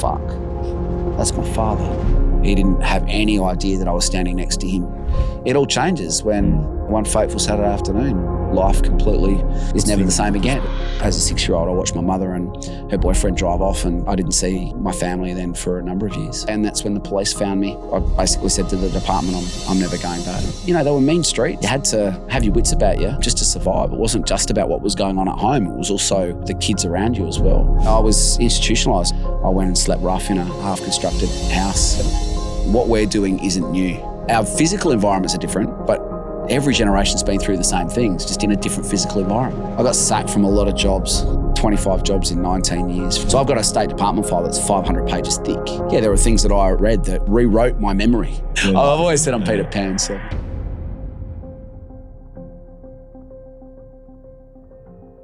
fuck, that's my father. He didn't have any idea that I was standing next to him. It all changes when one fateful Saturday afternoon, life completely is never the same again. As a 6-year-old, I watched my mother and her boyfriend drive off, and I didn't see my family then for a number of years. And that's when the police found me. I basically said to the department, I'm never going back. You know, they were mean streets. You had to have your wits about you just to survive. It wasn't just about what was going on at home. It was also the kids around you as well. I was institutionalised. I went and slept rough in a half-constructed house. What we're doing isn't new. Our physical environments are different, but every generation's been through the same things, just in a different physical environment. I got sacked from a lot of jobs, 25 jobs in 19 years. So I've got a State Department file that's 500 pages thick. Yeah, there were things that I read that rewrote my memory. Yeah. I've always said I'm Peter Pan, so.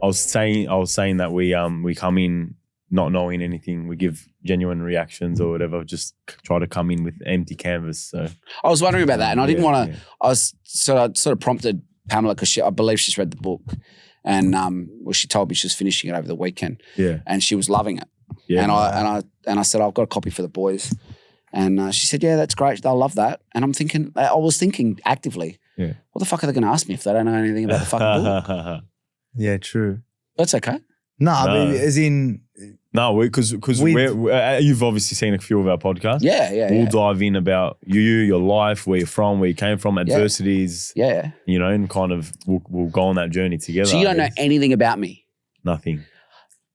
I was saying that we come in not knowing anything. We give genuine reactions or whatever, just try to come in with empty canvas. So I was wondering about that, and I didn't want to. Yeah. I was sort of prompted Pamela because I believe she's read the book, and she told me she was finishing it over the weekend. Yeah, and she was loving it. Yeah, and I said, I've got a copy for the boys, and she said, yeah, that's great, they'll love that. And I was thinking actively, yeah, what the fuck are they going to ask me if they don't know anything about the fucking book? Yeah, true. That's okay. No, but as in. No, because you've obviously seen a few of our podcasts. Yeah. We'll dive in about you, your life, where you're from, where you came from, adversities. Yeah. You know, and kind of we'll go on that journey together. So you don't know anything about me? Nothing.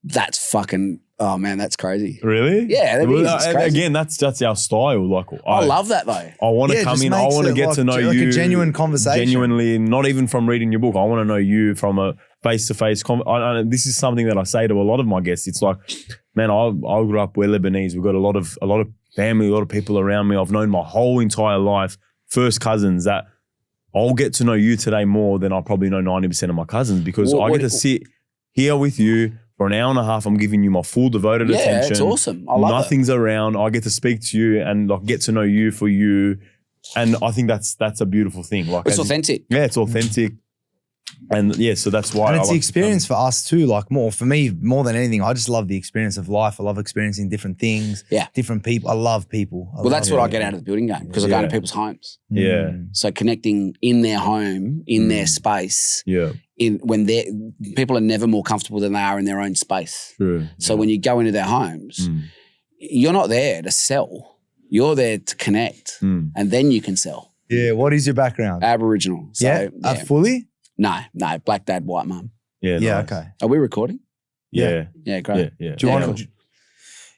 That's fucking, oh man, that's crazy. Really? Yeah, that is crazy. Again, that's our style. Like I love that though. I want to come in. I want to get to know you. Like a genuine conversation. Genuinely, not even from reading your book. I want to know you from a face-to-face. This is something that I say to a lot of my guests. It's like, man, I grew up, we're Lebanese. We've got a lot of family, a lot of people around me. I've known my whole entire life, first cousins, that I'll get to know you today more than I probably know 90% of my cousins, because I get to sit here with you for an hour and a half. I'm giving you my full devoted attention. Yeah, it's awesome. I love Nothing's around. I get to speak to you and like get to know you for you. And I think that's a beautiful thing. Like it's authentic. Yeah, it's authentic. And yeah, so that's why. And it's the experience for us too. Like for me, more than anything, I just love the experience of life. I love experiencing different things, different people. I love people. Well, that's what I get out of the building game, because I go into people's homes. Yeah. So connecting in their home, in their space. Yeah. When people are never more comfortable than they are in their own space. True. So when you go into their homes, you're not there to sell. You're there to connect, and then you can sell. Yeah. What is your background? Aboriginal. So, fully? No, black dad, white mum. Yeah, nice. Okay. Are we recording? Yeah. Yeah, great. Yeah. Do you want to?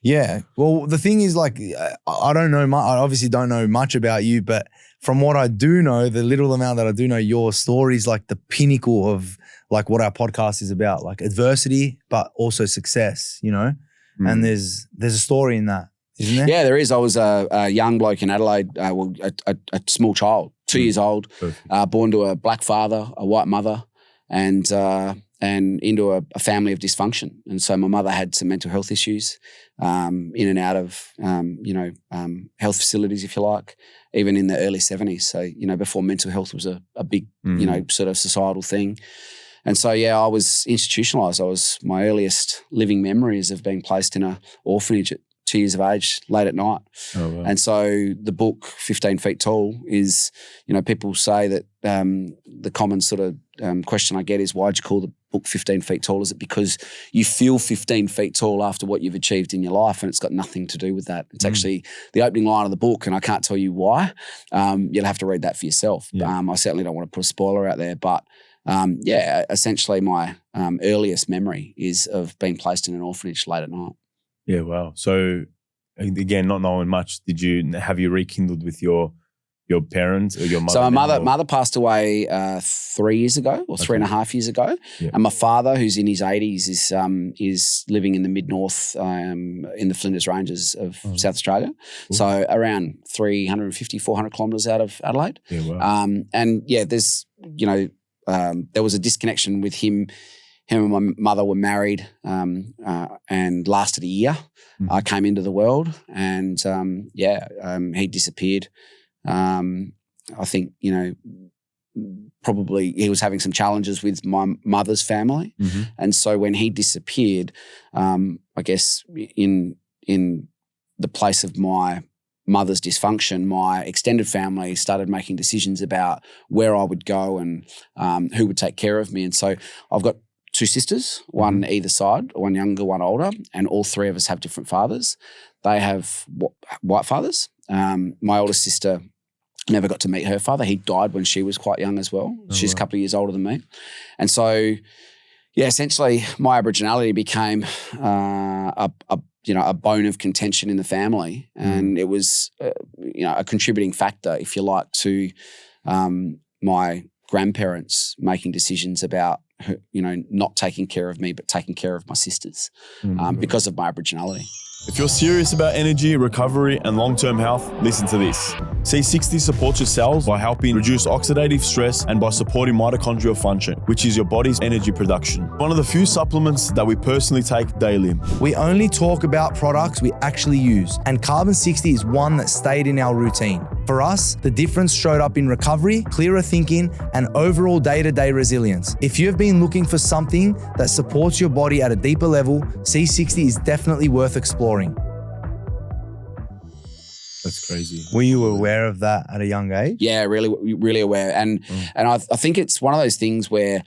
Yeah. Well, the thing is, like, I don't know much. I obviously don't know much about you, but from what I do know, the little amount that I do know, your story is like the pinnacle of like what our podcast is about, like adversity, but also success. You know, and there's a story in that, isn't there? Yeah, there is. I was a young bloke in Adelaide, a small child. 2 years old, born to a black father, a white mother, and into a family of dysfunction. And so my mother had some mental health issues, in and out of health facilities, if you like, even in the early 70s. So before mental health was a big sort of societal thing. And so I was institutionalised. My earliest living memories of being placed in an orphanage at 2 years of age, late at night. Oh, wow. And so the book, 15 Feet Tall, is, people say that the common sort of question I get is, why'd you call the book 15 Feet Tall? Is it because you feel 15 feet tall after what you've achieved in your life? And it's got nothing to do with that. It's actually the opening line of the book, and I can't tell you why. You'll have to read that for yourself. Yeah. I certainly don't want to put a spoiler out there, but essentially my earliest memory is of being placed in an orphanage late at night. Yeah, wow. So again, not knowing much, have you rekindled with your parents or your mother? So my mother passed away 3 years ago, or 3.5 years ago. Yeah. And my father, who's in his 80s, is living in the mid-north in the Flinders Ranges of South Australia. Cool. So around 350, 400 kilometres out of Adelaide. Yeah, wow. There's, there was a disconnection with him. Him and my mother were married and lasted a year. I came into the world and, he disappeared. I think, probably he was having some challenges with my mother's family. Mm-hmm. And so when he disappeared, I guess in the place of my mother's dysfunction, my extended family started making decisions about where I would go and who would take care of me. And so I've got 2 sisters, one either side, one younger, one older, and all 3 of us have different fathers. They have white fathers. My oldest sister never got to meet her father. He died when she was quite young as well. She's a couple of years older than me. And so, yeah, essentially my Aboriginality became a bone of contention in the family. And it was, a contributing factor, if you like, to my grandparents making decisions about, not taking care of me, but taking care of my sisters because of my Aboriginality. If you're serious about energy, recovery, and long-term health, listen to this. C60 supports your cells by helping reduce oxidative stress and by supporting mitochondrial function, which is your body's energy production. One of the few supplements that we personally take daily. We only talk about products we actually use, and Carbon 60 is one that stayed in our routine. For us, the difference showed up in recovery, clearer thinking, and overall day-to-day resilience. If you have been looking for something that supports your body at a deeper level, C60 is definitely worth exploring. That's crazy. Were you aware of that at a young age? Yeah, really aware. And I think it's one of those things where,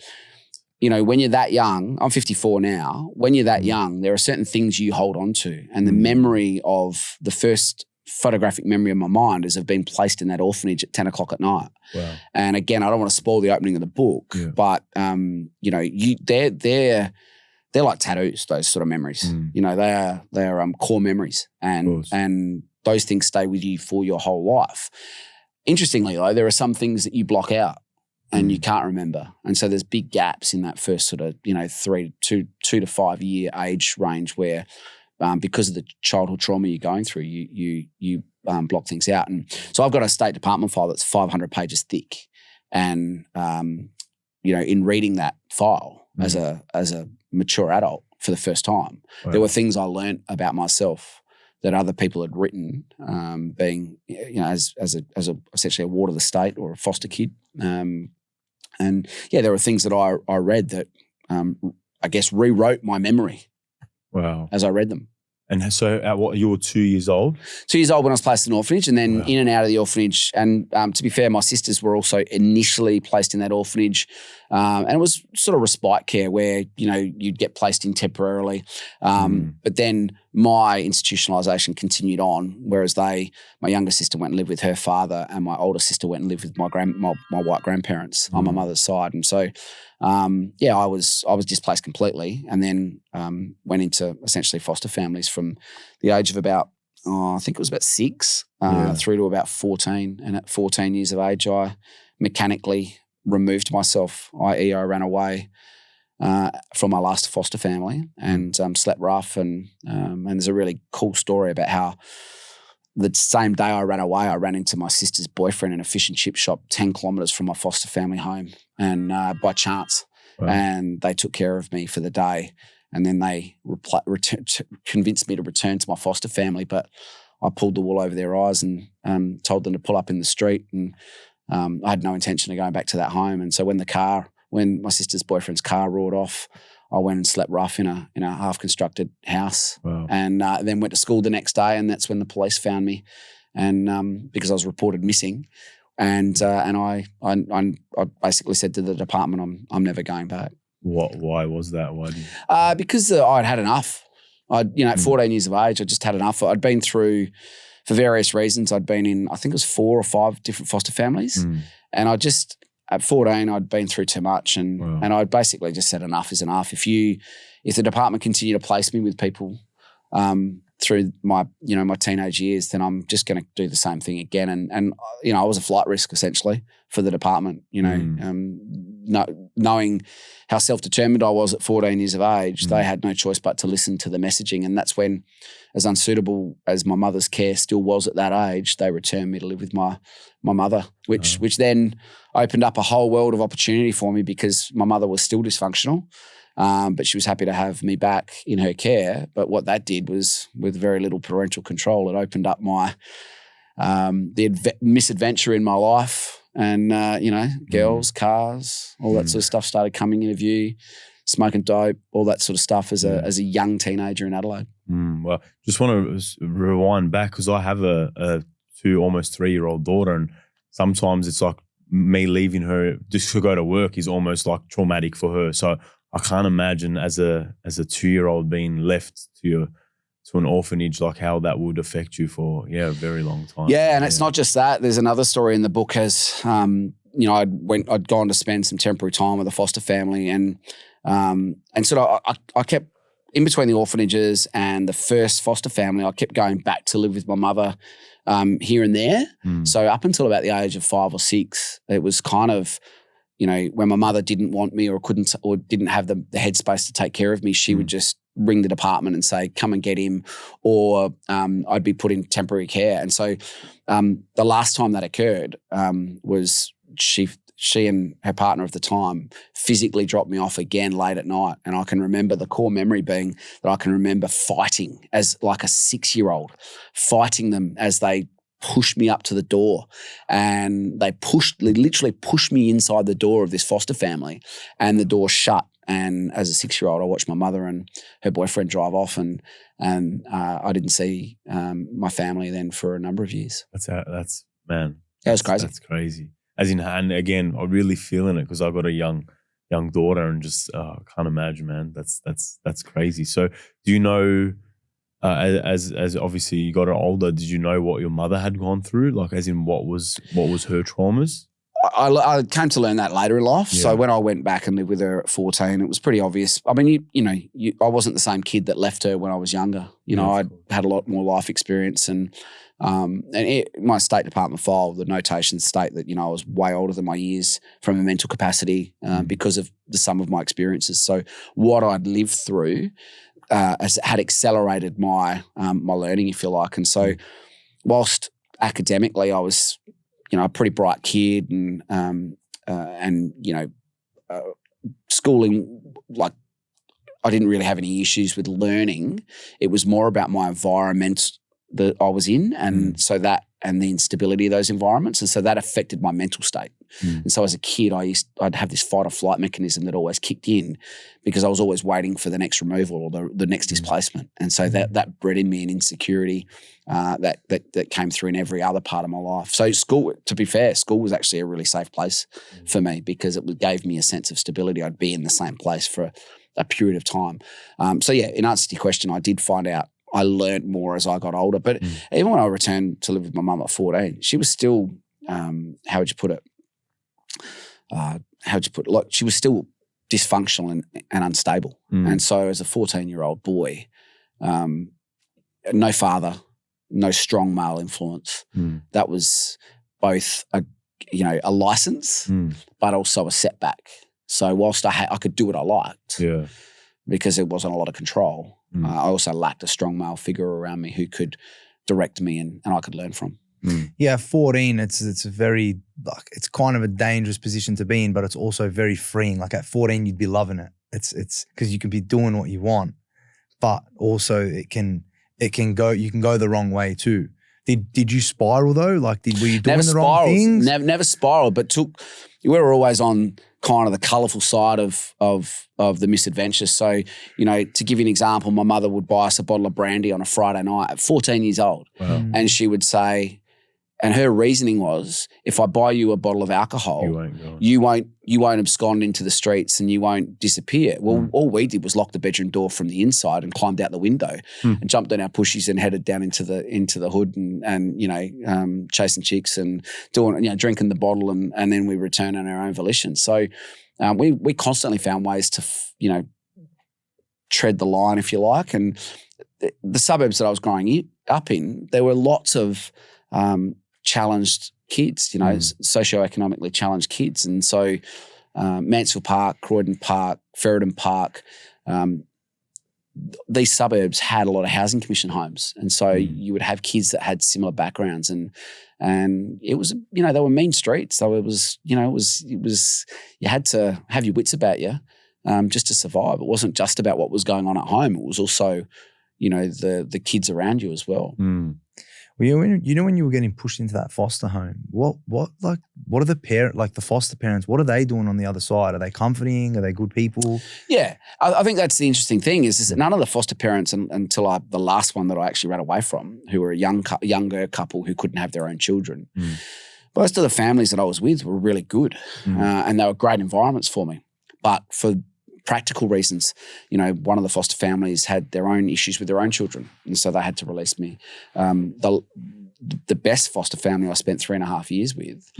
when you're that young, I'm 54 now, when you're that young, there are certain things you hold on to. And the memory of the first photographic memory of my mind is of being placed in that orphanage at 10 o'clock at night. Wow. And again, I don't want to spoil the opening of the book, but, they're like tattoos, those sort of memories. They are core memories. And those things stay with you for your whole life. Interestingly, though, there are some things that you block out and you can't remember. And so there's big gaps in that first sort of, 2 to 5 year age range where because of the childhood trauma you're going through, you block things out. And so I've got a State Department file that's 500 pages thick. And, in reading that file as a mature adult for the first time, there were things I learned about myself that other people had written, being, as essentially a ward of the state or a foster kid. And there were things that I read that I guess rewrote my memory. Wow. As I read them. And so at what, you were 2 years old? 2 years old when I was placed in an orphanage, and then in and out of the orphanage. And to be fair, my sisters were also initially placed in that orphanage. And it was sort of respite care where, you'd get placed in temporarily. But then my institutionalisation continued on, whereas my younger sister went and lived with her father, and my older sister went and lived with my white grandparents on my mother's side. And so, I was displaced completely, and then went into essentially foster families from the age of about, I think it was about 6 through to about 14. And at 14 years of age, I mechanically removed myself, i.e. I ran away from my last foster family and slept rough. And there's a really cool story about how the same day I ran away, I ran into my sister's boyfriend in a fish and chip shop 10 kilometres from my foster family home, and by chance. Wow. And they took care of me for the day. And then they convinced me to return to my foster family, but I pulled the wool over their eyes and told them to pull up in the street. And I had no intention of going back to that home. And so when my sister's boyfriend's car roared off, I went and slept rough in a half-constructed house. Wow. And then went to school the next day, and that's when the police found me, and because I was reported missing, and I basically said to the department, I'm never going back. Why was that? Why? Because I'd had enough. At 14 years of age, I just had enough. I'd been through, for various reasons, I'd been in, I think it was 4 or 5 different foster families, and at 14, I'd been through too much, and I basically just said enough is enough. If the department continue to place me with people through my teenage years, then I'm just going to do the same thing again. And I was a flight risk essentially for the department. Knowing how self-determined I was at 14 years of age, they had no choice but to listen to the messaging. And that's when, as unsuitable as my mother's care still was at that age, they returned me to live with my mother, which then opened up a whole world of opportunity for me, because my mother was still dysfunctional, but she was happy to have me back in her care. But what that did was, with very little parental control, it opened up my misadventure in my life. And, girls, cars, all that sort of stuff started coming into view. smoking dope, all that sort of stuff as a young teenager in Adelaide. Well, just want to rewind back because I have a 2, almost 3-year-old daughter, and sometimes it's like me leaving her just to go to work is almost like traumatic for her. So I can't imagine as a 2-year-old being left to an orphanage, like how that would affect you for a very long time. Yeah, and it's not just that. There's another story in the book as I'd gone to spend some temporary time with a foster family, and sort of I kept in between the orphanages and the first foster family. I kept going back to live with my mother here and there. So up until about the age of 5 or 6, it was kind of, when my mother didn't want me or couldn't or didn't have the headspace to take care of me, she would just ring the department and say, come and get him, or I'd be put in temporary care. And so the last time that occurred was she and her partner of the time physically dropped me off again late at night. And I can remember the core memory being that I can remember fighting as like a 6-year-old, fighting them as they pushed me up to the door, and they literally pushed me inside the door of this foster family, and the door shut. And as a 6-year-old, I watched my mother and her boyfriend drive off, and I didn't see my family then for a number of years. That's man. That was crazy. That's crazy. And again, I'm really feeling it because I've got a young daughter, and just can't imagine, man. That's crazy. So, do you know, as obviously you got her older, did you know what your mother had gone through? Like, as in what was her traumas? I came to learn that later in life. Yeah. So when I went back and lived with her at 14, it was pretty obvious. I mean, I wasn't the same kid that left her when I was younger. I had a lot more life experience, and my State Department file, the notations state that I was way older than my years from a mental capacity because of the sum of my experiences. So what I'd lived through had accelerated my my learning, if you like. And so, whilst academically I was a pretty bright kid, and schooling, like, I didn't really have any issues with learning. It was more about my environment that I was in, and so that, and the instability of those environments, and so that affected my mental state. And so as a kid, I'd have this fight or flight mechanism that always kicked in because I was always waiting for the next removal or the next displacement, and so that bred in me an insecurity that came through in every other part of my life. So school, to be fair, school was actually a really safe place for me because it gave me a sense of stability. I'd be in the same place for a period of time. So yeah, in answer to your question, I did find out. I learned more as I got older. But even when I returned to live with my mum at 14, she was still, how would you put it? Like, she was still dysfunctional and unstable. And so as a 14-year-old boy, no father, no strong male influence. That was both a license, but also a setback. So whilst I could do what I liked, because there wasn't a lot of control, I also lacked a strong male figure around me who could direct me and I could learn from. Yeah, 14, it's very, like, it's kind of a dangerous position to be in, but it's also very freeing. Like, at 14, you'd be loving it. It's because you can be doing what you want, but also you can go the wrong way too. Did you spiral though? Like, were you doing the wrong things? Never spiraled, but we were always on kind of the colourful side of the misadventure. So, to give you an example, my mother would buy us a bottle of brandy on a Friday night at 14 years old. Wow. And she would say, and her reasoning was, if I buy you a bottle of alcohol, you won't abscond into the streets and you won't disappear. Well, all we did was lock the bedroom door from the inside and climbed out the window and jumped on our pushies and headed down into the hood and chasing chicks and doing, drinking the bottle and then we return on our own volition. So we constantly found ways to, tread the line, if you like. And the suburbs that I was growing up in, there were lots of challenged kids, socioeconomically challenged kids. And so Mansfield Park, Croydon Park, Ferryden Park, these suburbs had a lot of housing commission homes. And so you would have kids that had similar backgrounds and it was, they were mean streets. So it was, you had to have your wits about you just to survive. It wasn't just about what was going on at home. It was also, the kids around you as well. Well, you know when you were getting pushed into that foster home, what are the foster parents, what are they doing on the other side? Are they comforting? Are they good people? Yeah, I think that's the interesting thing is that none of the foster parents until the last one that I actually ran away from, who were a younger couple who couldn't have their own children. Most of the families that I was with were really good and they were great environments for me. But for practical reasons, you know, one of the foster families had their own issues with their own children, and so they had to release me. The best foster family I spent 3.5 years with,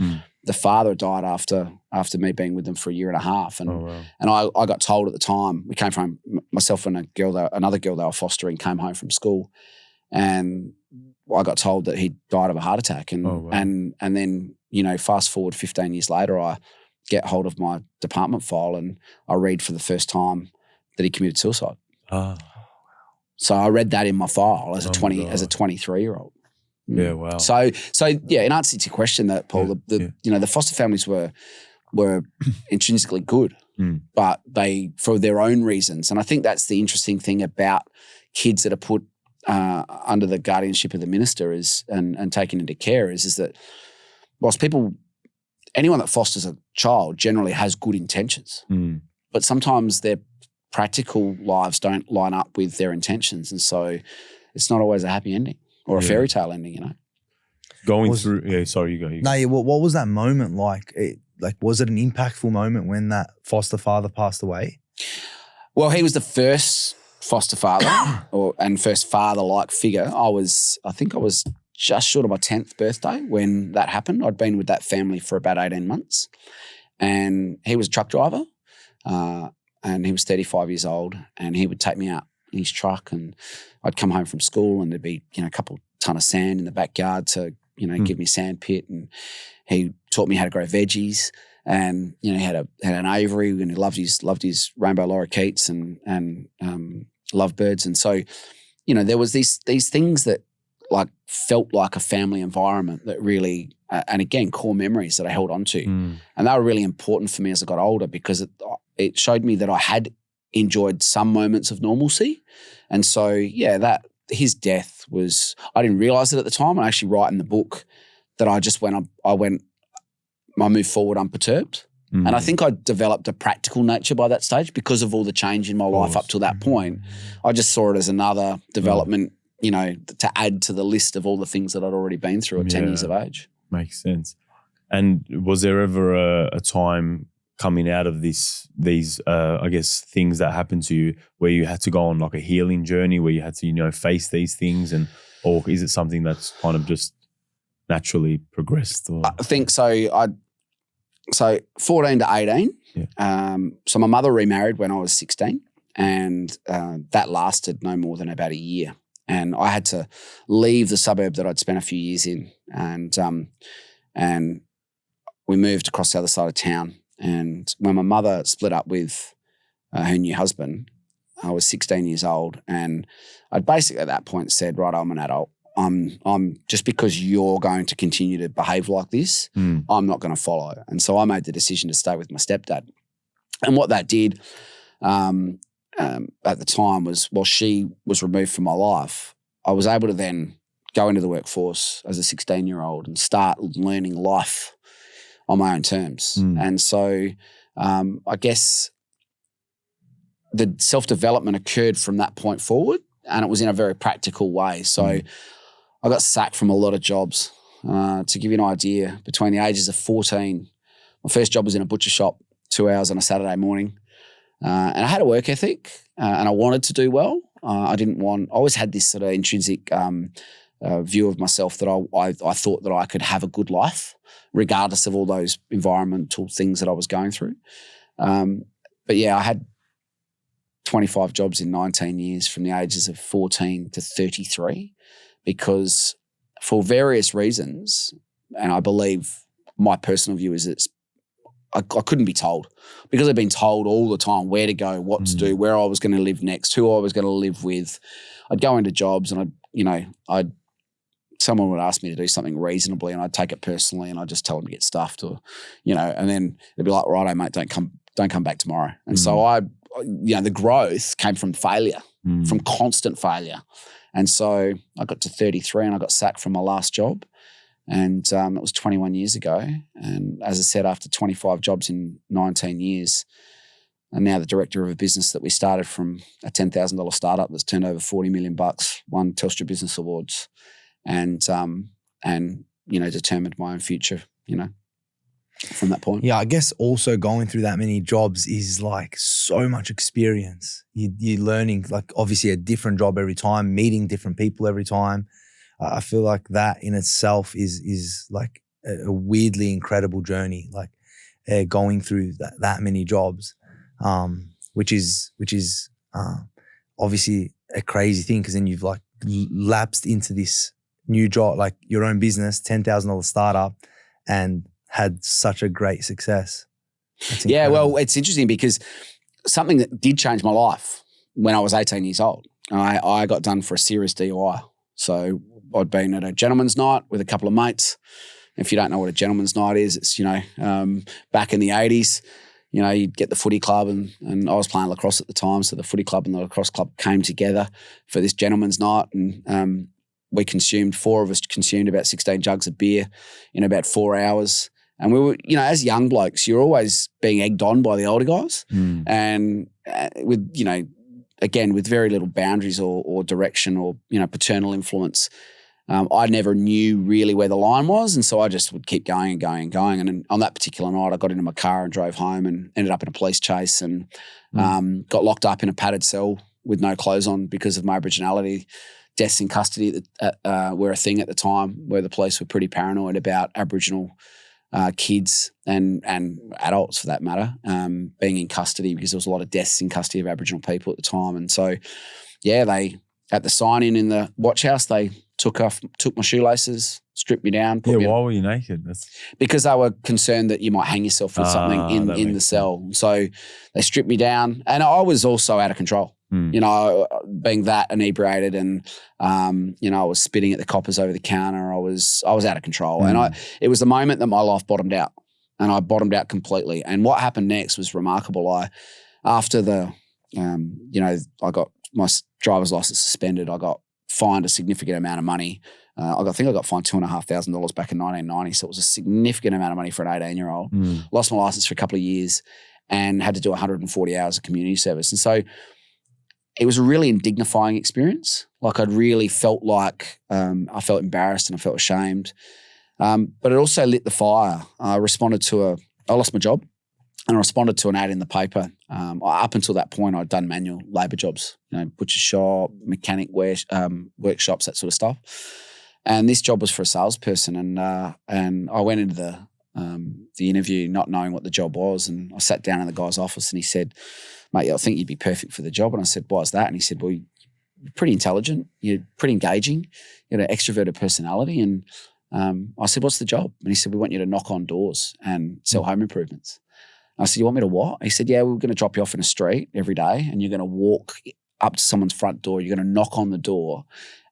the father died after me being with them for 1.5 years, and I got told at the time, we came from myself and another girl they were fostering came home from school, and I got told that he died of a heart attack, and then, you know, fast forward 15 years later, I get hold of my department file and I read for the first time that he committed suicide. So I read that in my file as a 23-year-old. Yeah, wow. So yeah, in answer to your question, that Paul, you know, the foster families were intrinsically good, but they, for their own reasons, and I think that's the interesting thing about kids that are put under the guardianship of the minister and taken into care is that whilst anyone that fosters a child generally has good intentions, but sometimes their practical lives don't line up with their intentions, and so it's not always a happy ending or a fairy tale ending, you know. Sorry, you go. No, what was that moment like? Was it an impactful moment when that foster father passed away? Well, he was the first foster father and first father-like figure. I think I was just short of my 10th birthday when that happened. I'd been with that family for about 18 months, and he was a truck driver, and he was 35 years old, and he would take me out in his truck, and I'd come home from school and there'd be, you know, a couple ton of sand in the backyard to, you know, give me a sand pit, and he taught me how to grow veggies, and, you know, he had an aviary, and he loved his rainbow lorikeets and lovebirds, and so, you know, there was these things that like felt like a family environment that really, and again, core memories that I held on to. And they were really important for me as I got older because it showed me that I had enjoyed some moments of normalcy. And so, yeah, that his death was, I didn't realize it at the time. I actually write in the book that I moved forward unperturbed. And I think I developed a practical nature by that stage because of all the change in my life up till that point. I just saw it as another development, you know, to add to the list of all the things that I'd already been through at 10 years of age. Makes sense. And was there ever a time coming out of these I guess, things that happened to you where you had to go on like a healing journey, where you had to, you know, face these things, or is it something that's kind of just naturally progressed? Or? I think so. So 14 to 18. So my mother remarried when I was 16, and that lasted no more than about a year. And I had to leave the suburb that I'd spent a few years in, and we moved across the other side of town. And when my mother split up with her new husband, I was 16 years old, and I'd basically at that point said, right, I'm an adult. I'm just because you're going to continue to behave like this, I'm not going to follow. And so I made the decision to stay with my stepdad. And what that did at the time was, while she was removed from my life, I was able to then go into the workforce as a 16-year-old and start learning life on my own terms. And so I guess the self-development occurred from that point forward, and it was in a very practical way. So I got sacked from a lot of jobs. To give you an idea, between the ages of 14, my first job was in a butcher shop, 2 hours on a Saturday morning. And I had a work ethic and I wanted to do well. I always had this sort of intrinsic view of myself that I thought that I could have a good life regardless of all those environmental things that I was going through. But yeah, I had 25 jobs in 19 years from the ages of 14 to 33 because for various reasons, and I believe my personal view is I couldn't be told because I'd been told all the time where to go, what to do, where I was going to live next, who I was going to live with. I'd go into jobs and someone would ask me to do something reasonably and I'd take it personally and I'd just tell them to get stuffed or, and then they'd be like, righto, mate, don't come back tomorrow. And so the growth came from failure, from constant failure. And so I got to 33 and I got sacked from my last job. And it was 21 years ago. And as I said, after 25 jobs in 19 years, I'm now the director of a business that we started from a $10,000 startup that's turned over $40 million, won Telstra Business Awards, and determined my own future, from that point. Yeah, I guess also going through that many jobs is like so much experience. You're learning, like, obviously a different job every time, meeting different people every time. I feel like that in itself is like a weirdly incredible journey, like going through that many jobs, which is obviously a crazy thing, because then you've like lapsed into this new job, like your own business, $10,000 startup, and had such a great success. Yeah, well, it's interesting because something that did change my life when I was 18 years old, I got done for a serious DUI. So I'd been at a gentleman's night with a couple of mates. If you don't know what a gentleman's night is, it's, back in the 80s, you'd get the footy club and I was playing lacrosse at the time. So the footy club and the lacrosse club came together for this gentleman's night, and four of us consumed about 16 jugs of beer in about 4 hours. And we were, as young blokes, you're always being egged on by the older guys. And with, again, with very little boundaries or direction or, paternal influence, I never knew really where the line was. And so I just would keep going and going and going. And on that particular night, I got into my car and drove home and ended up in a police chase and got locked up in a padded cell with no clothes on because of my Aboriginality. Deaths in custody were a thing at the time, where the police were pretty paranoid about Aboriginal kids and adults, for that matter, being in custody, because there was a lot of deaths in custody of Aboriginal people at the time. And so, they, at the sign-in in the watch house, they took my shoelaces, stripped me down. Why were you naked? Because they were concerned that you might hang yourself with something in the cell. So they stripped me down, and I was also out of control. Being that inebriated, and I was spitting at the coppers over the counter. I was out of control, and it was the moment that my life bottomed out, and I bottomed out completely. And what happened next was remarkable. After I got my driver's license suspended. I got fined a significant amount of money. I think I got fined $2,500 back in 1990, so it was a significant amount of money for an 18-year-old. Lost my license for a couple of years, and had to do 140 hours of community service, and so. It was a really indignifying experience. Like, I'd really felt like I felt embarrassed and I felt ashamed. But it also lit the fire. I lost my job, and I responded to an ad in the paper. Up until that point, I'd done manual labour jobs, butcher shop, mechanic workshops, that sort of stuff. And this job was for a salesperson. And I went into the interview not knowing what the job was. And I sat down in the guy's office, and he said, "Mate, I think you'd be perfect for the job." And I said, "Why is that?" And he said, "Well, you're pretty intelligent. You're pretty engaging. You got an extroverted personality." And I said, "What's the job?" And he said, "We want you to knock on doors and sell home improvements." And I said, "You want me to what?" He said, "Yeah, we're going to drop you off in a street every day, and you're going to walk up to someone's front door. You're going to knock on the door,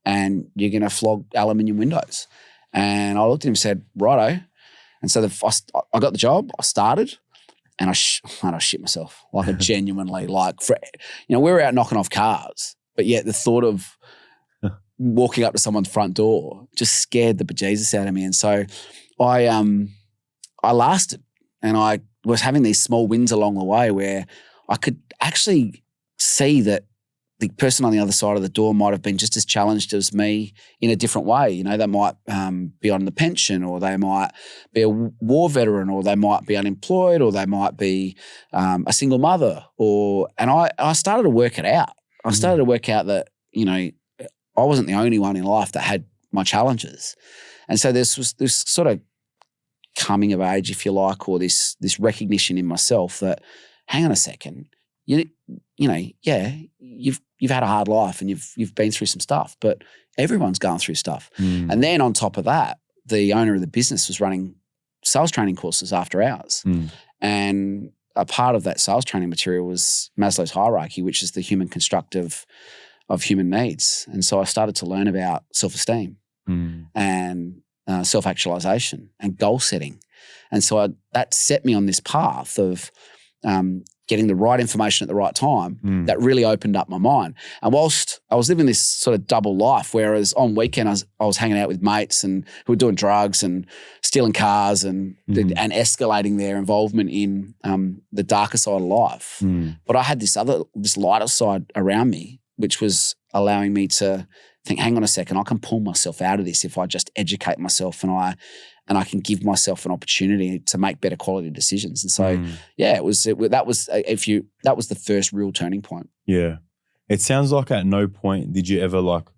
and you're going to flog aluminium windows." And I looked at him and said, "Righto." And so I got the job. I started. And I shit myself. Like, I genuinely, we were out knocking off cars, but yet the thought of walking up to someone's front door just scared the bejesus out of me. And so I lasted, and I was having these small wins along the way where I could actually see that the person on the other side of the door might have been just as challenged as me in a different way. They might be on the pension, or they might be a war veteran, or they might be unemployed, or they might be a single mother. And I started to work it out. I started to work out that, I wasn't the only one in life that had my challenges. And so this was this sort of coming of age, if you like, or this recognition in myself that, hang on a second, you've had a hard life and you've been through some stuff, but everyone's going through stuff. And then on top of that, the owner of the business was running sales training courses after hours. And a part of that sales training material was Maslow's hierarchy, which is the human construct of human needs. And so I started to learn about self-esteem and self-actualization and goal setting. And so that set me on this path of getting the right information at the right time that really opened up my mind. And whilst I was living this sort of double life, whereas on weekend I was hanging out with mates and who were doing drugs and stealing cars and escalating their involvement in the darker side of life. But I had this lighter side around me, which was allowing me to think, hang on a second, I can pull myself out of this if I just educate myself and I can give myself an opportunity to make better quality decisions. And so, that was the first real turning point. Yeah. It sounds like at no point did you ever like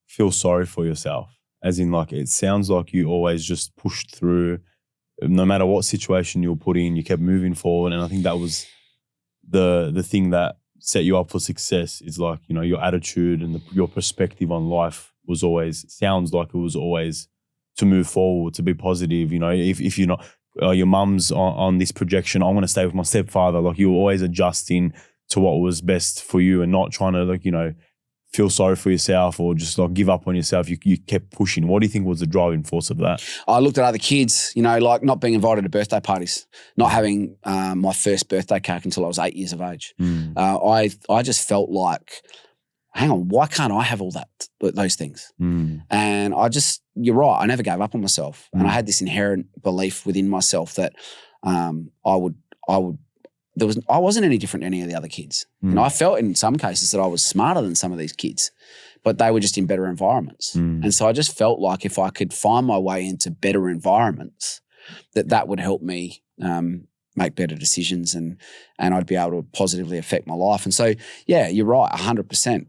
feel sorry for yourself. As in like, it sounds like you always just pushed through no matter what situation you were put in, you kept moving forward. And I think that was the thing that set you up for success is like, you know, your attitude and your perspective on life sounds like it was always to move forward, to be positive. You know, if you're not, your mum's on this projection, I'm going to stay with my stepfather. Like you were always adjusting to what was best for you and not trying to like, you know, feel sorry for yourself or just like give up on yourself. You kept pushing. What do you think was the driving force of that? I looked at other kids, you know, like not being invited to birthday parties, not having my first birthday cake until I was 8 years of age. I just felt like, hang on, why can't I have all those things? And you're right, I never gave up on myself. And I had this inherent belief within myself that I wasn't any different than any of the other kids. You know, I felt in some cases that I was smarter than some of these kids, but they were just in better environments. And so I just felt like if I could find my way into better environments, that would help me make better decisions and I'd be able to positively affect my life. And so, yeah, you're right, 100%.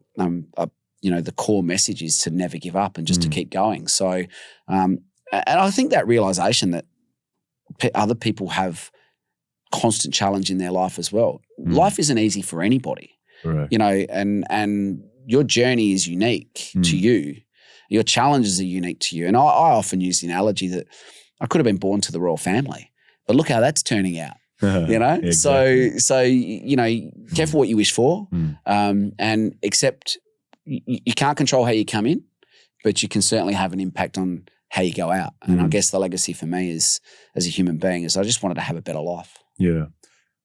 You know, the core message is to never give up and just to keep going. So, and I think that realization that other people have constant challenge in their life as well. Life isn't easy for anybody, right. You know, and your journey is unique to you. Your challenges are unique to you. And I often use the analogy that I could have been born to the royal family, but look how that's turning out. You know, exactly. so you know, careful what you wish for, and accept you can't control how you come in, but you can certainly have an impact on how you go out. And I guess the legacy for me is, as a human being, is I just wanted to have a better life. Yeah.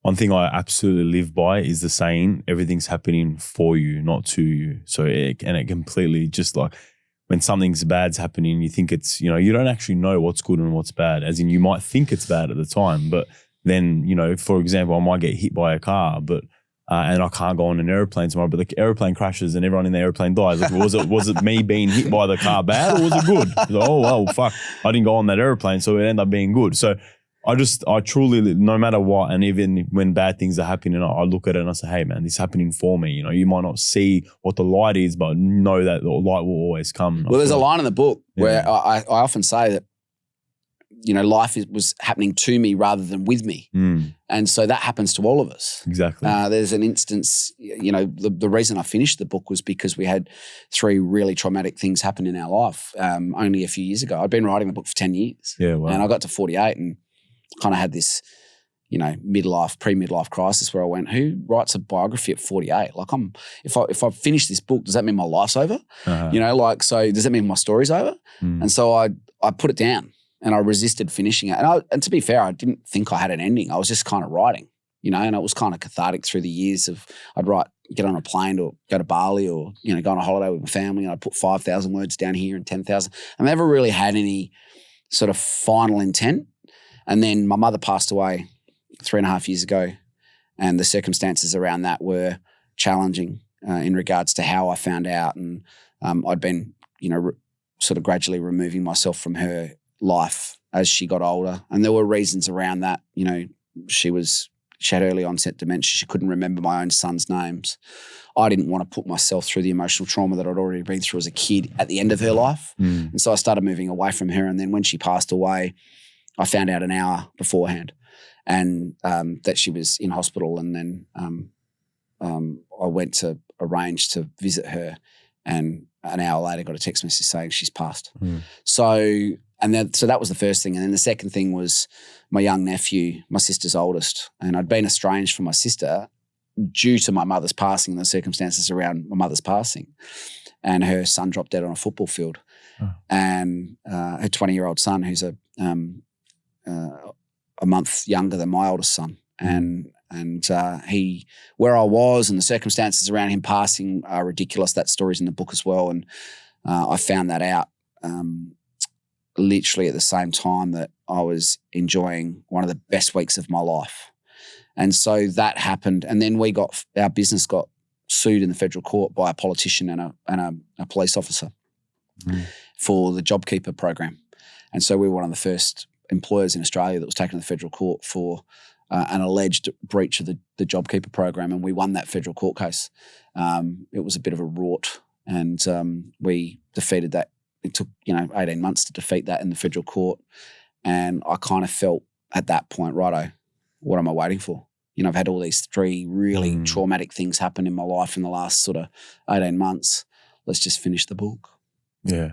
One thing I absolutely live by is the saying, everything's happening for you, not to you. So it completely just like when something's bad's happening, you think it's, you know, you don't actually know what's good and what's bad. As in you might think it's bad at the time, but then, you know, for example, I might get hit by a car, but and I can't go on an airplane tomorrow, but the airplane crashes and everyone in the airplane dies. Like, was it me being hit by the car bad or was it good? Like, oh, well, fuck, I didn't go on that airplane, so it ended up being good. So I truly, no matter what, and even when bad things are happening, I look at it and I say, hey, man, this is happening for me. You know, you might not see what the light is, but know that the light will always come. Well, there's a line in the book where I often say that, you know, life was happening to me rather than with me. And so that happens to all of us. Exactly. There's an instance, you know, the reason I finished the book was because we had 3 really traumatic things happen in our life only a few years ago. I'd been writing the book for 10 years. Yeah, wow. And I got to 48 and kind of had this, you know, pre-midlife crisis where I went, who writes a biography at 48? Like if I finish this book, does that mean my life's over? You know, like, so does that mean my story's over? And so I put it down. And I resisted finishing it. And to be fair, I didn't think I had an ending. I was just kind of writing, you know, and it was kind of cathartic through the years of I'd get on a plane or go to Bali or, you know, go on a holiday with my family and I'd put 5,000 words down here and 10,000. I never really had any sort of final intent. And then my mother passed away 3.5 years ago and the circumstances around that were challenging in regards to how I found out. And I'd been, you know, sort of gradually removing myself from her life as she got older. And there were reasons around that. You know, she had early onset dementia. She couldn't remember my own son's names. I didn't want to put myself through the emotional trauma that I'd already been through as a kid at the end of her life. And so I started moving away from her. And then when she passed away, I found out an hour beforehand and that she was in hospital. And then I went to arrange to visit her and an hour later got a text message saying she's passed. So that was the first thing. And then the second thing was my young nephew, my sister's oldest. And I'd been estranged from my sister due to my mother's passing and the circumstances around my mother's passing. And her son dropped dead on a football field. And her 20-year-old son, who's a month younger than my oldest son. And And where I was and the circumstances around him passing are ridiculous. That story's in the book as well. And I found that out literally at the same time that I was enjoying one of the best weeks of my life. And so that happened. And then our business got sued in the federal court by a politician and a police officer for the JobKeeper program. And so we were one of the first employers in Australia that was taken to the federal court for an alleged breach of the JobKeeper program, and we won that federal court case. It was a bit of a rort, and we defeated that. It took 18 months to defeat that in the federal court, and I kind of felt at that point, righto, what am I waiting for? I've had all these 3 really traumatic things happen in my life in the last sort of 18 months. Let's just finish the book. Yeah.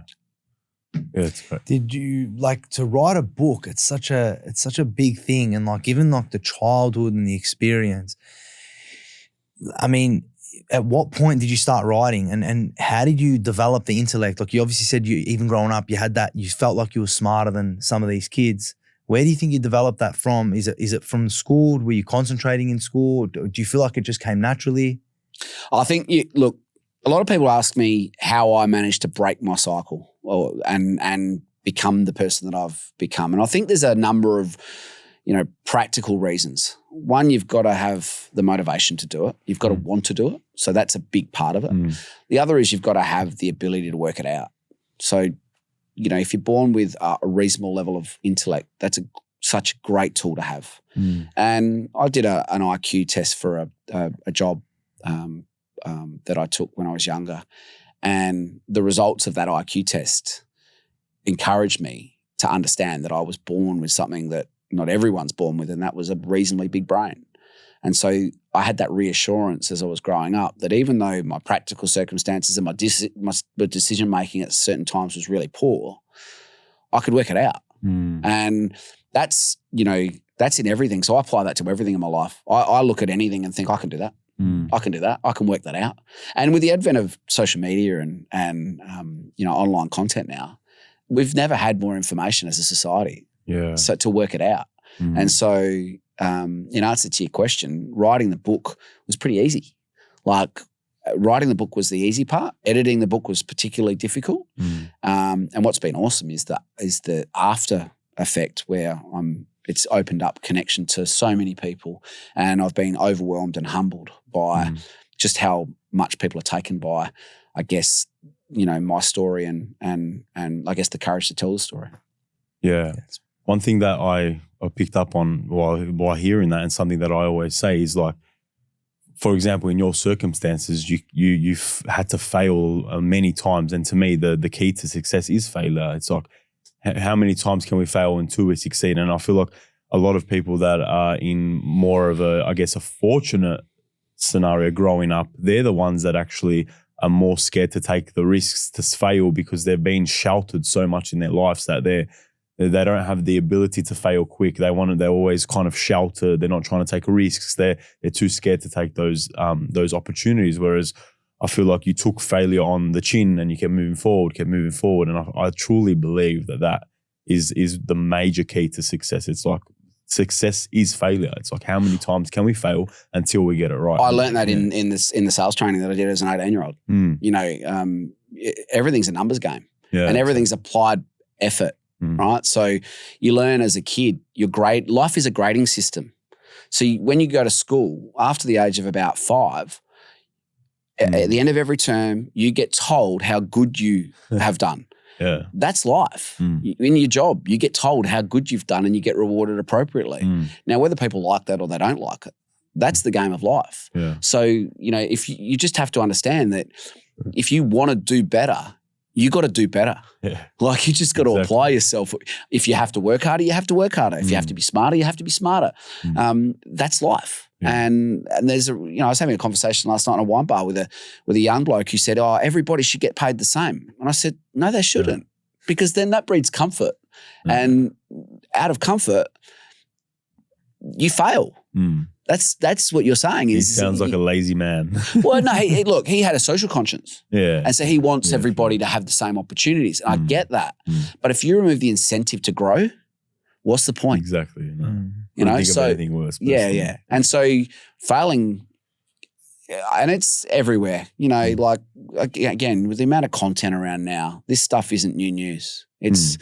Yeah, that's right. Did you to write a book? It's such a big thing, and even the childhood and the experience. I mean, at what point did you start writing, and how did you develop the intellect? You obviously said you even growing up you had that, you felt like you were smarter than some of these kids. Where do you think you developed that from? Is it from school? Were you concentrating in school? Do you feel like it just came naturally? I think look. A lot of people ask me how I managed to break my cycle and become the person that I've become. And I think there's a number of, practical reasons. One, you've got to have the motivation to do it. You've got to want to do it. So that's a big part of it. The other is you've got to have the ability to work it out. So, if you're born with a reasonable level of intellect, that's such a great tool to have. And I did an IQ test for a job that I took when I was younger. And the results of that IQ test encouraged me to understand that I was born with something that not everyone's born with, and that was a reasonably big brain. And so I had that reassurance as I was growing up that even though my practical circumstances and my decision-making at certain times was really poor, I could work it out. And that's in everything. So I apply that to everything in my life. I look at anything and think, I can do that. I can do that. I can work that out. And with the advent of social media and online content now, we've never had more information as a society. Yeah. So to work it out. And so in answer to your question, writing the book was pretty easy. Writing the book was the easy part. Editing the book was particularly difficult. And what's been awesome is the after effect where it's opened up connection to so many people, and I've been overwhelmed and humbled by just how much people are taken by, I guess, my story and I guess the courage to tell the story. Yeah. One thing that I picked up on while hearing that, and something that I always say is for example, in your circumstances, you've had to fail many times, and to me, the key to success is failure. It's how many times can we fail until we succeed? And I feel like a lot of people that are in more of a fortunate scenario growing up, they're the ones that actually are more scared to take the risks to fail because they've been sheltered so much in their lives that they don't have the ability to fail quick. They're always kind of sheltered. They're not trying to take risks. They're too scared to take those opportunities. Whereas I feel like you took failure on the chin and you kept moving forward. And I truly believe that is the major key to success. It's success is failure. It's how many times can we fail until we get it right? I learned that in the sales training that I did as an 18-year-old. Everything's a numbers game, and everything's applied effort, right? So you learn as a kid. Life is a grading system. So when you go to school after the age of about 5, at the end of every term, you get told how good you have done. Yeah, that's life. In your job, you get told how good you've done and you get rewarded appropriately. Now, whether people like that or they don't like it, that's the game of life. Yeah. So, if you just have to understand that if you want to do better, you got to do better. Yeah. You just got to apply yourself. If you have to work harder, you have to work harder. If you have to be smarter, you have to be smarter. That's life. Yeah. And there's I was having a conversation last night in a wine bar with a young bloke who said, everybody should get paid the same. And I said, no, they shouldn't, because then that breeds comfort. And out of comfort, you fail. That's what you're saying. He sounds like a lazy man. Well, no, he had a social conscience. Yeah. And so he wants everybody to have the same opportunities. And I get that. But if you remove the incentive to grow, what's the point? Exactly. You know, think of so anything worse. yeah. And so failing, and it's everywhere, you know, like again, with the amount of content around now, this stuff isn't new news. It's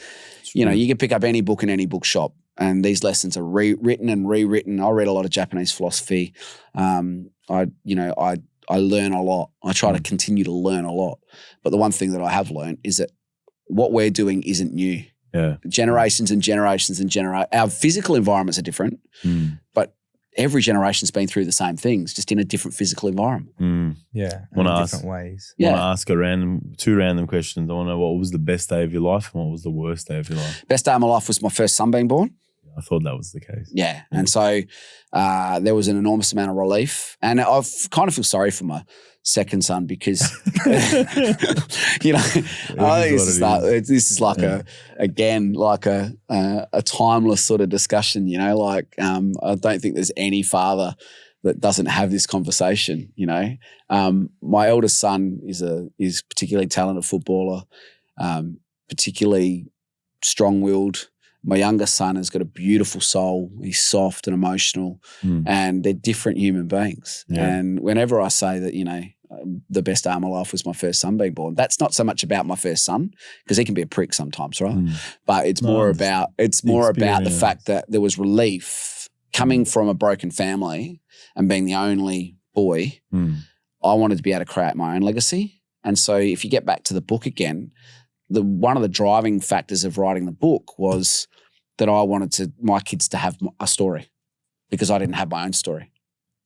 you know, you can pick up any book in any bookshop and these lessons are rewritten and rewritten. I read a lot of Japanese philosophy. I learn a lot. I try to continue to learn a lot. But the one thing that I have learned is that what we're doing isn't new. Yeah. Generations and generations and generations. Our physical environments are different, but every generation's been through the same things, just in a different physical environment. Yeah. In different ways. I want to ask two random questions. I want to know, what was the best day of your life and what was the worst day of your life? Best day of my life was my first son being born. I thought that was the case. Yeah. And so there was an enormous amount of relief. And I kind of feel sorry for my second son because, you know, I think this is like a timeless sort of discussion, you know, like I don't think there's any father that doesn't have this conversation, you know. My eldest son is particularly talented footballer, particularly strong-willed. My younger son has got a beautiful soul. He's soft and emotional, and they're different human beings. Yeah. And whenever I say that, you know, the best day of my life was my first son being born, that's not so much about my first son because he can be a prick sometimes, right? But it's more about the fact that there was relief coming from a broken family and being the only boy. I wanted to be able to create my own legacy, and so if you get back to the book again, one of the driving factors of writing the book was that I wanted my kids to have a story because I didn't have my own story.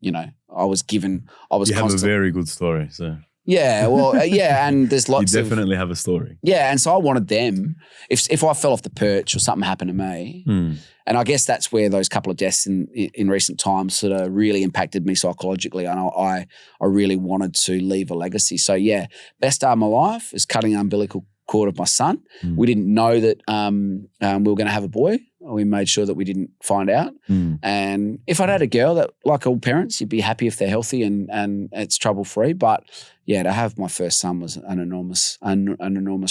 You know, you have a very good story. So yeah, well, and there's lots. You definitely have a story. Yeah, and so I wanted them. If I fell off the perch or something happened to me, and I guess that's where those couple of deaths in recent times sort of really impacted me psychologically, and I really wanted to leave a legacy. So yeah, best day of my life is cutting the umbilical cord of my son. We didn't know that we were going to have a boy. We made sure that we didn't find out. And if I'd had a girl, that like all parents, you'd be happy if they're healthy and it's trouble free. But yeah, to have my first son was an enormous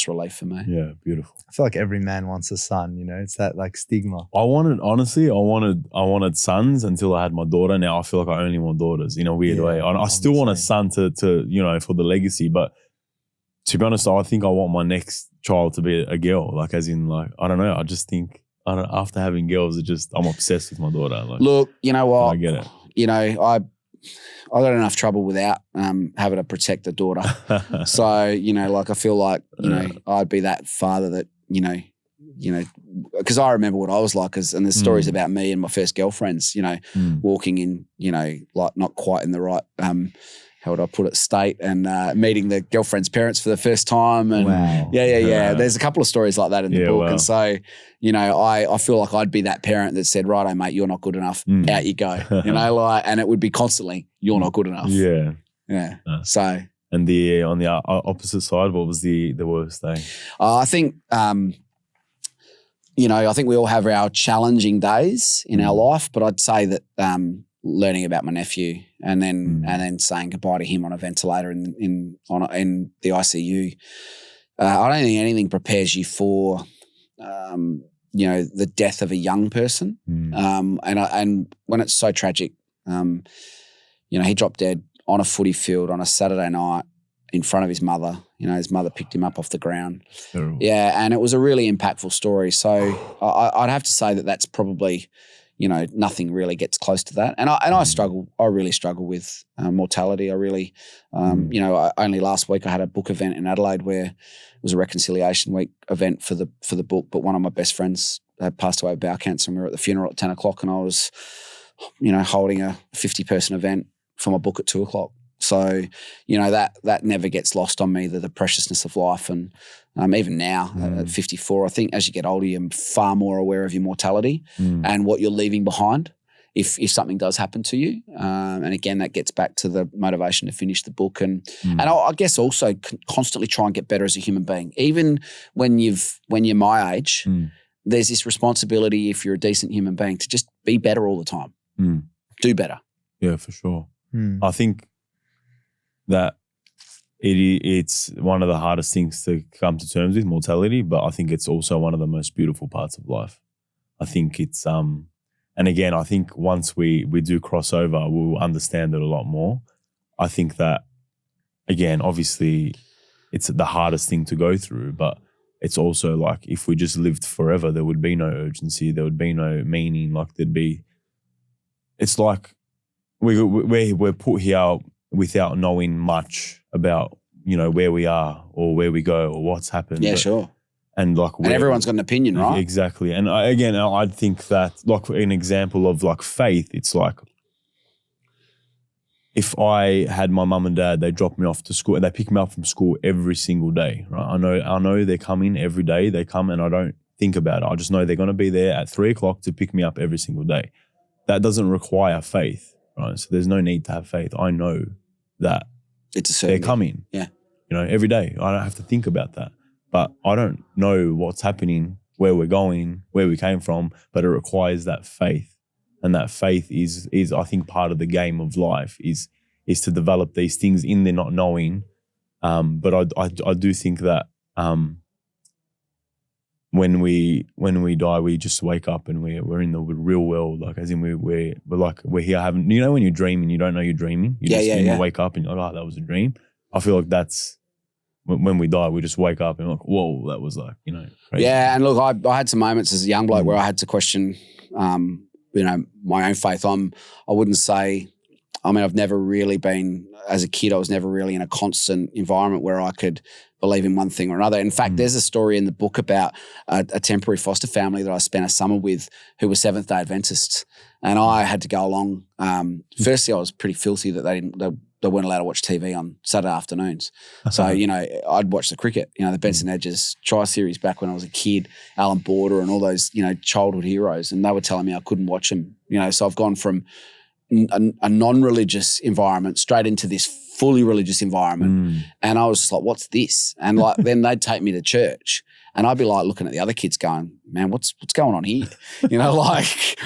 relief for me. Yeah, beautiful. I feel like every man wants a son. You know, it's that like stigma. I wanted sons until I had my daughter. Now I feel like I only want daughters in a weird way. I still want a son to you know, for the legacy, but to be honest, I think I want my next child to be a girl. Like, as in, like, I don't know. I just think after having girls, I'm obsessed with my daughter. Like, look, you know what? I get it. You know, I got enough trouble without having to protect a daughter. So, you know, like I feel like, you know, I'd be that father that, you know, because I remember what I was like, and there's stories about me and my first girlfriends, you know, walking in, you know, like not quite in the right how would I put it, state, and meeting the girlfriend's parents for the first time. And yeah. There's a couple of stories like that in the book. Wow. And so, you know, I feel like I'd be that parent that said, righto, mate, you're not good enough. Out you go. You know, like, and it would be constantly, you're not good enough. Yeah. Yeah. So. And on the opposite side, what was the worst thing? I think, you know, I think we all have our challenging days in our life, but I'd say that learning about my nephew and then saying goodbye to him on a ventilator in the ICU. I don't think anything prepares you for, you know, the death of a young person. And when it's so tragic, you know, he dropped dead on a footy field on a Saturday night in front of his mother. You know, his mother picked him up off the ground. Terrible. Yeah, and it was a really impactful story. So I'd have to say that that's probably, you know, nothing really gets close to that. And I really struggle with mortality. I really, you know, only last week I had a book event in Adelaide where it was a reconciliation week event for the book, but one of my best friends had passed away with bowel cancer and we were at the funeral at 10 o'clock and I was, you know, holding a 50-person event for my book at 2 o'clock. So, you know, that never gets lost on me, the preciousness of life. And even now at 54, I think as you get older, you're far more aware of your mortality and what you're leaving behind if something does happen to you. And again, that gets back to the motivation to finish the book. And I guess also constantly try and get better as a human being. Even when you're my age, there's this responsibility, if you're a decent human being, to just be better all the time. Do better. Yeah, for sure. I think that it's one of the hardest things to come to terms with, mortality, but I think it's also one of the most beautiful parts of life. I think it's and And again, I think once we do cross over, we'll understand it a lot more. I think that, again, obviously it's the hardest thing to go through, but it's also like if we just lived forever, there would be no urgency, there would be no meaning. Like it's like we're put here without knowing much about, where we are or where we go or what's happened. Yeah, sure. And everyone's got an opinion, right? Exactly. And I think that like an example of like faith, it's like if I had my mum and dad, they drop me off to school and they pick me up from school every single day, right? I know they're coming every day. They come and I don't think about it. I just know they're going to be there at 3:00 to pick me up every single day. That doesn't require faith, right? So there's no need to have faith. I know that they're coming, every day. I don't have to think about that. But I don't know what's happening, where we're going, where we came from, but it requires that faith. And that faith is I think part of the game of life is to develop these things in there not knowing. But I do think that when we die, we just wake up and we're in the real world, like as in we're here having, when you're dreaming, you don't know you're dreaming. You wake up and you're like, oh, that was a dream. I feel like that's when we die, we just wake up and we're like, whoa, that was like, crazy. Yeah, and look, I had some moments as a young bloke where I had to question, my own faith. I wouldn't say, I've never really been, as a kid, I was never really in a constant environment where I could believe in one thing or another. In fact, there's a story in the book about a temporary foster family that I spent a summer with who were Seventh-day Adventists. And I had to go along. Firstly, I was pretty filthy that they weren't allowed to watch TV on Saturday afternoons. So, I'd watch the cricket, the Benson Hedges Tri-Series back when I was a kid, Alan Border and all those, childhood heroes. And they were telling me I couldn't watch them, So I've gone from a non-religious environment straight into this fully religious environment. And I was just like, what's this? And like, then they'd take me to church and I'd be like looking at the other kids going, man, what's going on here? Like,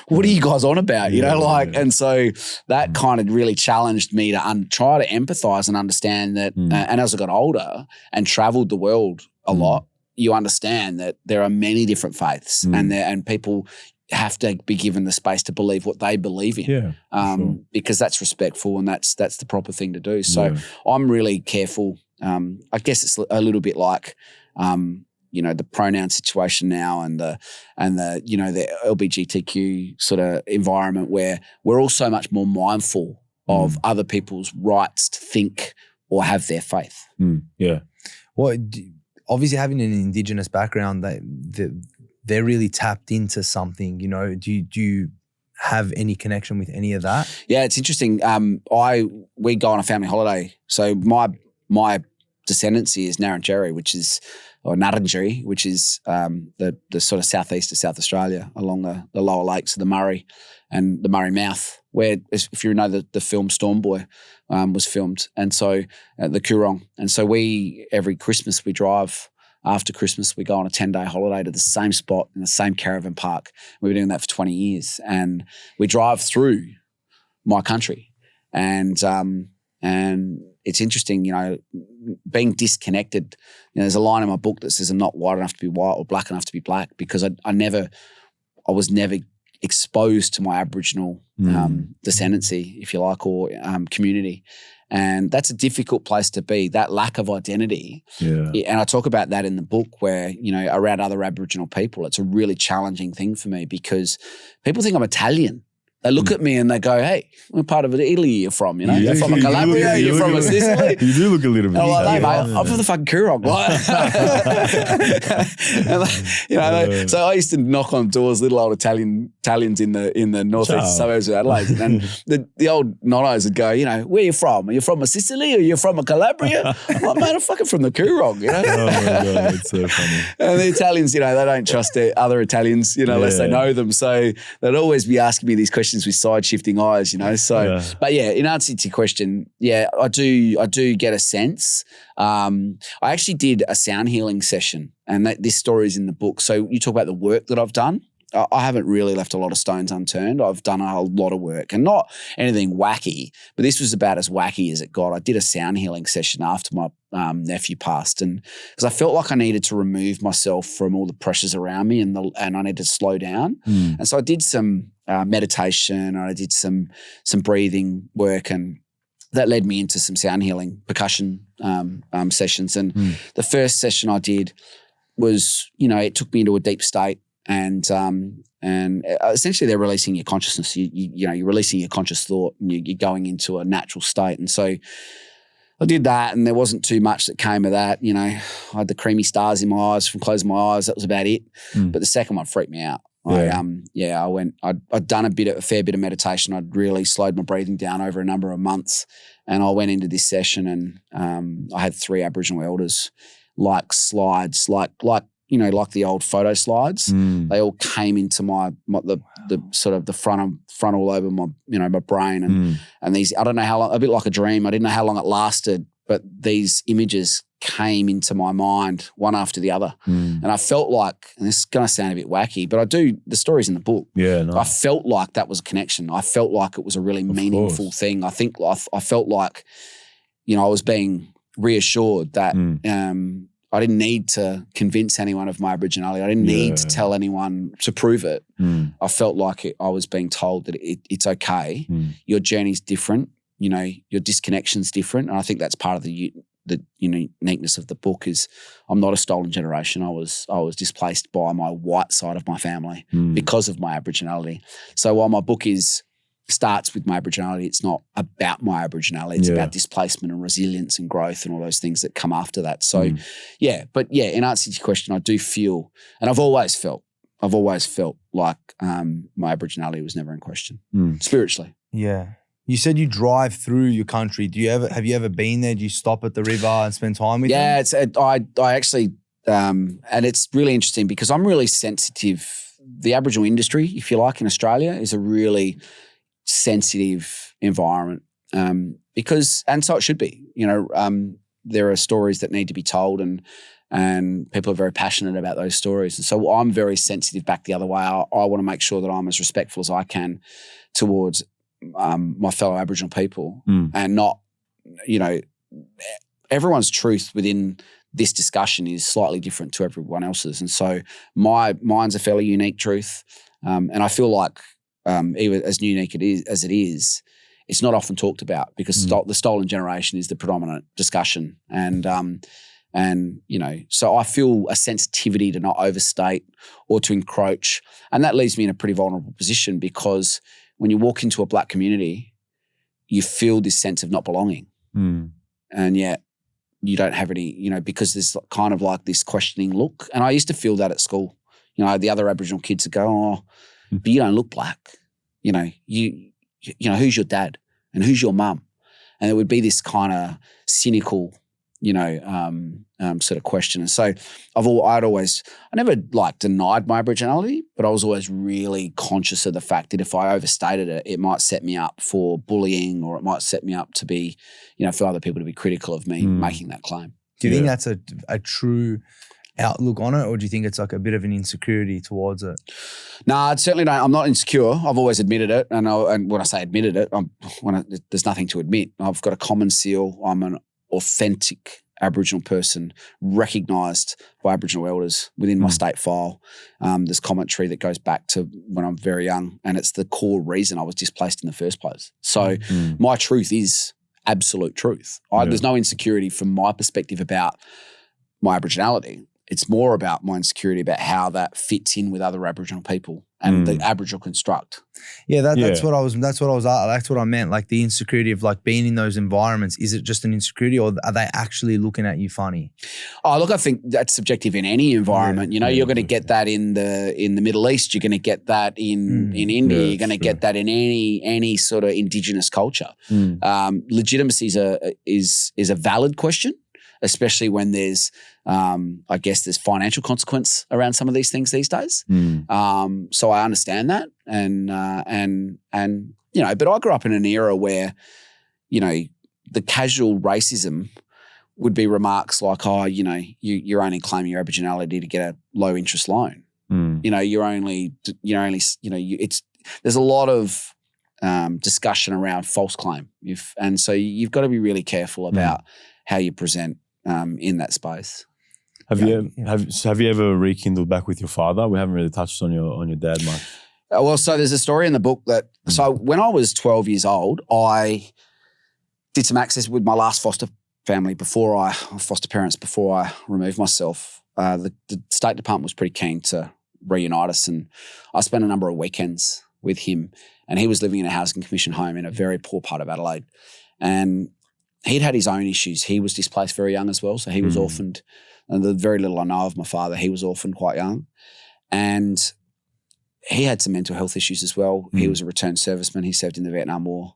what are you guys on about? And so that kind of really challenged me to try to empathize and understand that. And as I got older and traveled the world a lot, you understand that there are many different faiths and people have to be given the space to believe what they believe in, because that's respectful and that's the proper thing to do. So I'm really careful. I guess it's a little bit like, the pronoun situation now and the LGBTQ sort of environment where we're all so much more mindful of other people's rights to think or have their faith. Well, obviously having an Indigenous background, they're really tapped into something, do you have any connection with any of that? Yeah, it's interesting. We go on a family holiday. So my descendancy is Narrandjeri, which is the sort of southeast of South Australia along the lower lakes of the Murray and the Murray Mouth, where, if you know, the film Storm Boy was filmed. And so the Coorong. And so every Christmas we drive. After Christmas, we go on a 10-day holiday to the same spot in the same caravan park. We've been doing that for 20 years. And we drive through my country. And it's interesting, being disconnected. There's a line in my book that says I'm not white enough to be white or black enough to be black, because I was never exposed to my Aboriginal descendancy, if you like, or community. And that's a difficult place to be, that lack of identity. Yeah. And I talk about that in the book where, around other Aboriginal people, it's a really challenging thing for me because people think I'm Italian. They look at me and they go, hey, what part of Italy you're from? You're from a Calabria, you're from a Sicily. You do look a little bit. I'm like, hey, mate, I'm from the fucking Coorong. So I used to knock on doors, little old Italians in the northeast suburbs of Adelaide. And the old nonnos would go, where are you from? Are you from a Sicily or are you from a Calabria? I'm like, mate, I'm fucking from the Coorong, Oh my God, it's so funny. And the Italians, they don't trust their other Italians, unless they know them. So they'd always be asking me these questions with side-shifting eyes, So, but yeah, in answer to your question, I do get a sense. I actually did a sound healing session, and this story is in the book. So you talk about the work that I've done. I haven't really left a lot of stones unturned. I've done a lot of work, and not anything wacky, but this was about as wacky as it got. I did a sound healing session after my nephew passed, and because I felt like I needed to remove myself from all the pressures around me, and I needed to slow down. And so I did some meditation, and I did some breathing work, and that led me into some sound healing percussion sessions. And the first session I did was, it took me into a deep state, and essentially they're releasing your consciousness. You're releasing your conscious thought, and you're going into a natural state. And so I did that, and there wasn't too much that came of that. I had the creamy stars in my eyes from closing my eyes. That was about it. But the second one freaked me out. I'd done a fair bit of meditation. I'd really slowed my breathing down over a number of months, and I went into this session, and I had 3 Aboriginal elders, like slides, like the old photo slides. They all came into the sort of the frontal lobe of my brain, and these, I don't know how long, a bit like a dream. I didn't know how long it lasted, but these images came into my mind one after the other. And I felt like, and this is going to sound a bit wacky, but the story's in the book. Yeah, no. I felt like that was a connection. I felt like it was a really meaningful thing. I think I felt like, I was being reassured that I didn't need to convince anyone of my Aboriginality. I didn't need to tell anyone to prove it. I felt like I was being told that it's okay. Your journey's different. Your disconnection's different. And I think that's part of the uniqueness of the book is I'm not a stolen generation. I was displaced by my white side of my family because of my Aboriginality. So while my book starts with my Aboriginality, it's not about my Aboriginality. It's about displacement and resilience and growth and all those things that come after that. So in answer to your question, I do feel, and I've always felt like my Aboriginality was never in question spiritually. Yeah. You said you drive through your country. Have you ever been there? Do you stop at the river and spend time with them? Yeah, I actually, and it's really interesting because I'm really sensitive. The Aboriginal industry, if you like, in Australia is a really sensitive environment because, and so it should be. There are stories that need to be told, and people are very passionate about those stories. And so I'm very sensitive back the other way. I want to make sure that I'm as respectful as I can towards my fellow Aboriginal people, and not, everyone's truth within this discussion is slightly different to everyone else's. And so mine's a fairly unique truth. And I feel like even as unique as it is, it's not often talked about because the stolen generation is the predominant discussion. And so I feel a sensitivity to not overstate or to encroach. And that leaves me in a pretty vulnerable position because when you walk into a Black community, you feel this sense of not belonging. And yet you don't have any, because there's kind of like this questioning look. And I used to feel that at school. The other Aboriginal kids would go, oh, but you don't look Black. Who's your dad and who's your mum? And there would be this kind of cynical, sort of question. And so I never denied my Aboriginality, but I was always really conscious of the fact that if I overstated it, it might set me up for bullying, or it might set me up to be, for other people to be critical of me making that claim. Do you think that's a true outlook on it, or do you think it's like a bit of an insecurity towards it? No, I certainly don't. I'm not insecure. I've always admitted it. And when I say admitted it, there's nothing to admit. I've got a common seal. I'm an authentic Aboriginal person recognised by Aboriginal elders within my state file. There's commentary that goes back to when I'm very young, and it's the core reason I was displaced in the first place. So my truth is absolute truth. There's no insecurity from my perspective about my Aboriginality. It's more about my insecurity about how that fits in with other Aboriginal people and the Aboriginal construct. Yeah, that's what I meant. Like the insecurity of like being in those environments. Is it just an insecurity, or are they actually looking at you funny? Oh, look, I think that's subjective in any environment. You're going to get that in the Middle East. You're going to get that in India. You're going to get that in any sort of indigenous culture. Legitimacy is a valid question, especially when there's, I guess there's financial consequence around some of these things these days. So I understand that. And but I grew up in an era where, the casual racism would be remarks like, oh, you're only claiming your Aboriginality to get a low interest loan. You know, there's a lot of discussion around false claim. And so you've got to be really careful about how you present in that space. Have you ever rekindled back with your father? We haven't really touched on your dad much. Well, so there's a story in the book that, so when I was 12 years old, I did some access with my last foster parents before I removed myself. The State Department was pretty keen to reunite us, and I spent a number of weekends with him, and he was living in a housing commission home in a very poor part of Adelaide. And he'd had his own issues. He was displaced very young as well, so he was orphaned. And the very little I know of my father, he was orphaned quite young. And he had some mental health issues as well. He was a returned serviceman. He served in the Vietnam War.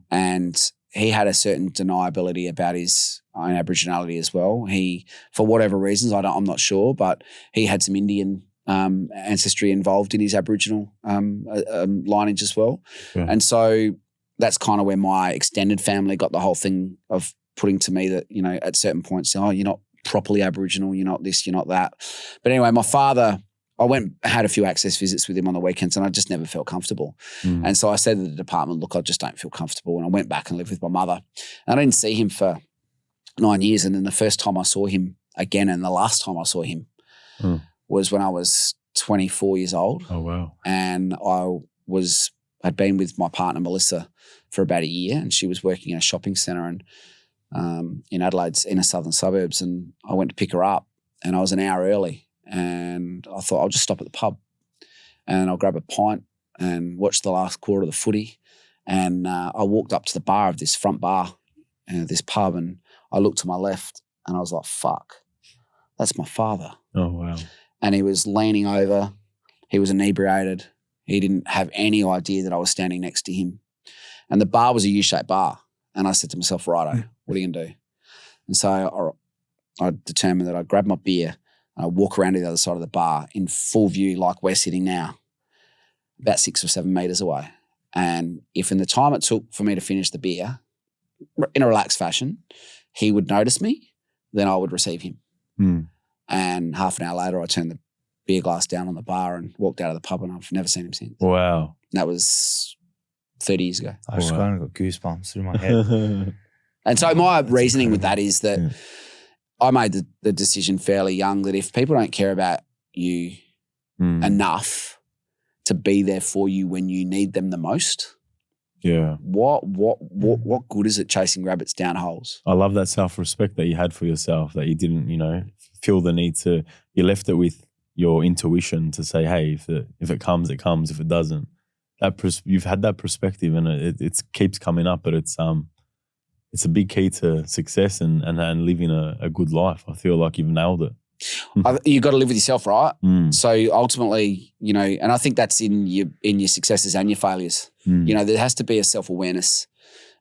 And he had a certain deniability about his own Aboriginality as well. He, for whatever reasons, I'm not sure, but he had some Indian ancestry involved in his Aboriginal lineage as well. Yeah. And so that's kind of where my extended family got the whole thing of putting to me that, you know, at certain points, oh, you're not properly Aboriginal, you're not this, you're not that. But anyway, my father, I had a few access visits with him on the weekends, and I just never felt comfortable. And so I said to the department, look, I just don't feel comfortable. And I went back and lived with my mother. And I didn't see him for 9 years. And then the first time I saw him again, and the last time I saw him was when I was 24 years old. Oh, wow. And I'd been with my partner, Melissa, for about a year, and she was working in a shopping centre in Adelaide's inner southern suburbs. And I went to pick her up, and I was an hour early. And I thought I'll just stop at the pub and I'll grab a pint and watch the last quarter of the footy. And I walked up to the bar of this front bar, this pub, and I looked to my left and I was like, fuck, that's my father. Oh, wow. And he was leaning over. He was inebriated. He didn't have any idea that I was standing next to him. And the bar was a U-shaped bar. And I said to myself, righto, what are you going to do? And so I determined that I'd grab my beer, I walk around to the other side of the bar in full view like we're sitting now, about 6 or 7 meters away. And if in the time it took for me to finish the beer, in a relaxed fashion, he would notice me, then I would receive him. And half an hour later, I turned the beer glass down on the bar and walked out of the pub, and I've never seen him since. Wow. And that was 30 years ago. I just kind of got goosebumps through my head. And so my reasoning with that is that I made the decision fairly young that if people don't care about you enough to be there for you when you need them the most, what good is it chasing rabbits down holes? I love that self-respect that you had for yourself, that you didn't, feel the need to, you left it with your intuition to say, hey, if it comes, it comes. If it doesn't, you've had that perspective, and it keeps coming up, but it's a big key to success and living a good life. I feel like you've nailed it. You've got to live with yourself, right? So ultimately, and I think that's in your successes and your failures. There has to be a self-awareness.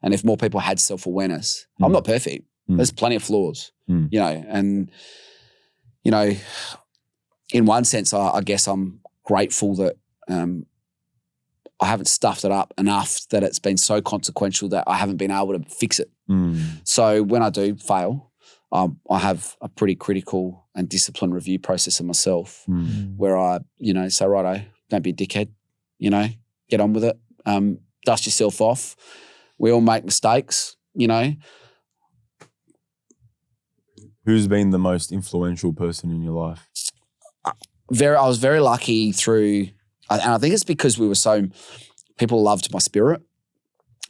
And if more people had self-awareness, I'm not perfect. There's plenty of flaws, and, in one sense, I guess I'm grateful that I haven't stuffed it up enough that it's been so consequential that I haven't been able to fix it. So when I do fail, I have a pretty critical and disciplined review process of myself where I, say, righto, don't be a dickhead, get on with it, dust yourself off. We all make mistakes, Who's been the most influential person in your life? I was very lucky through, and I think it's because people loved my spirit.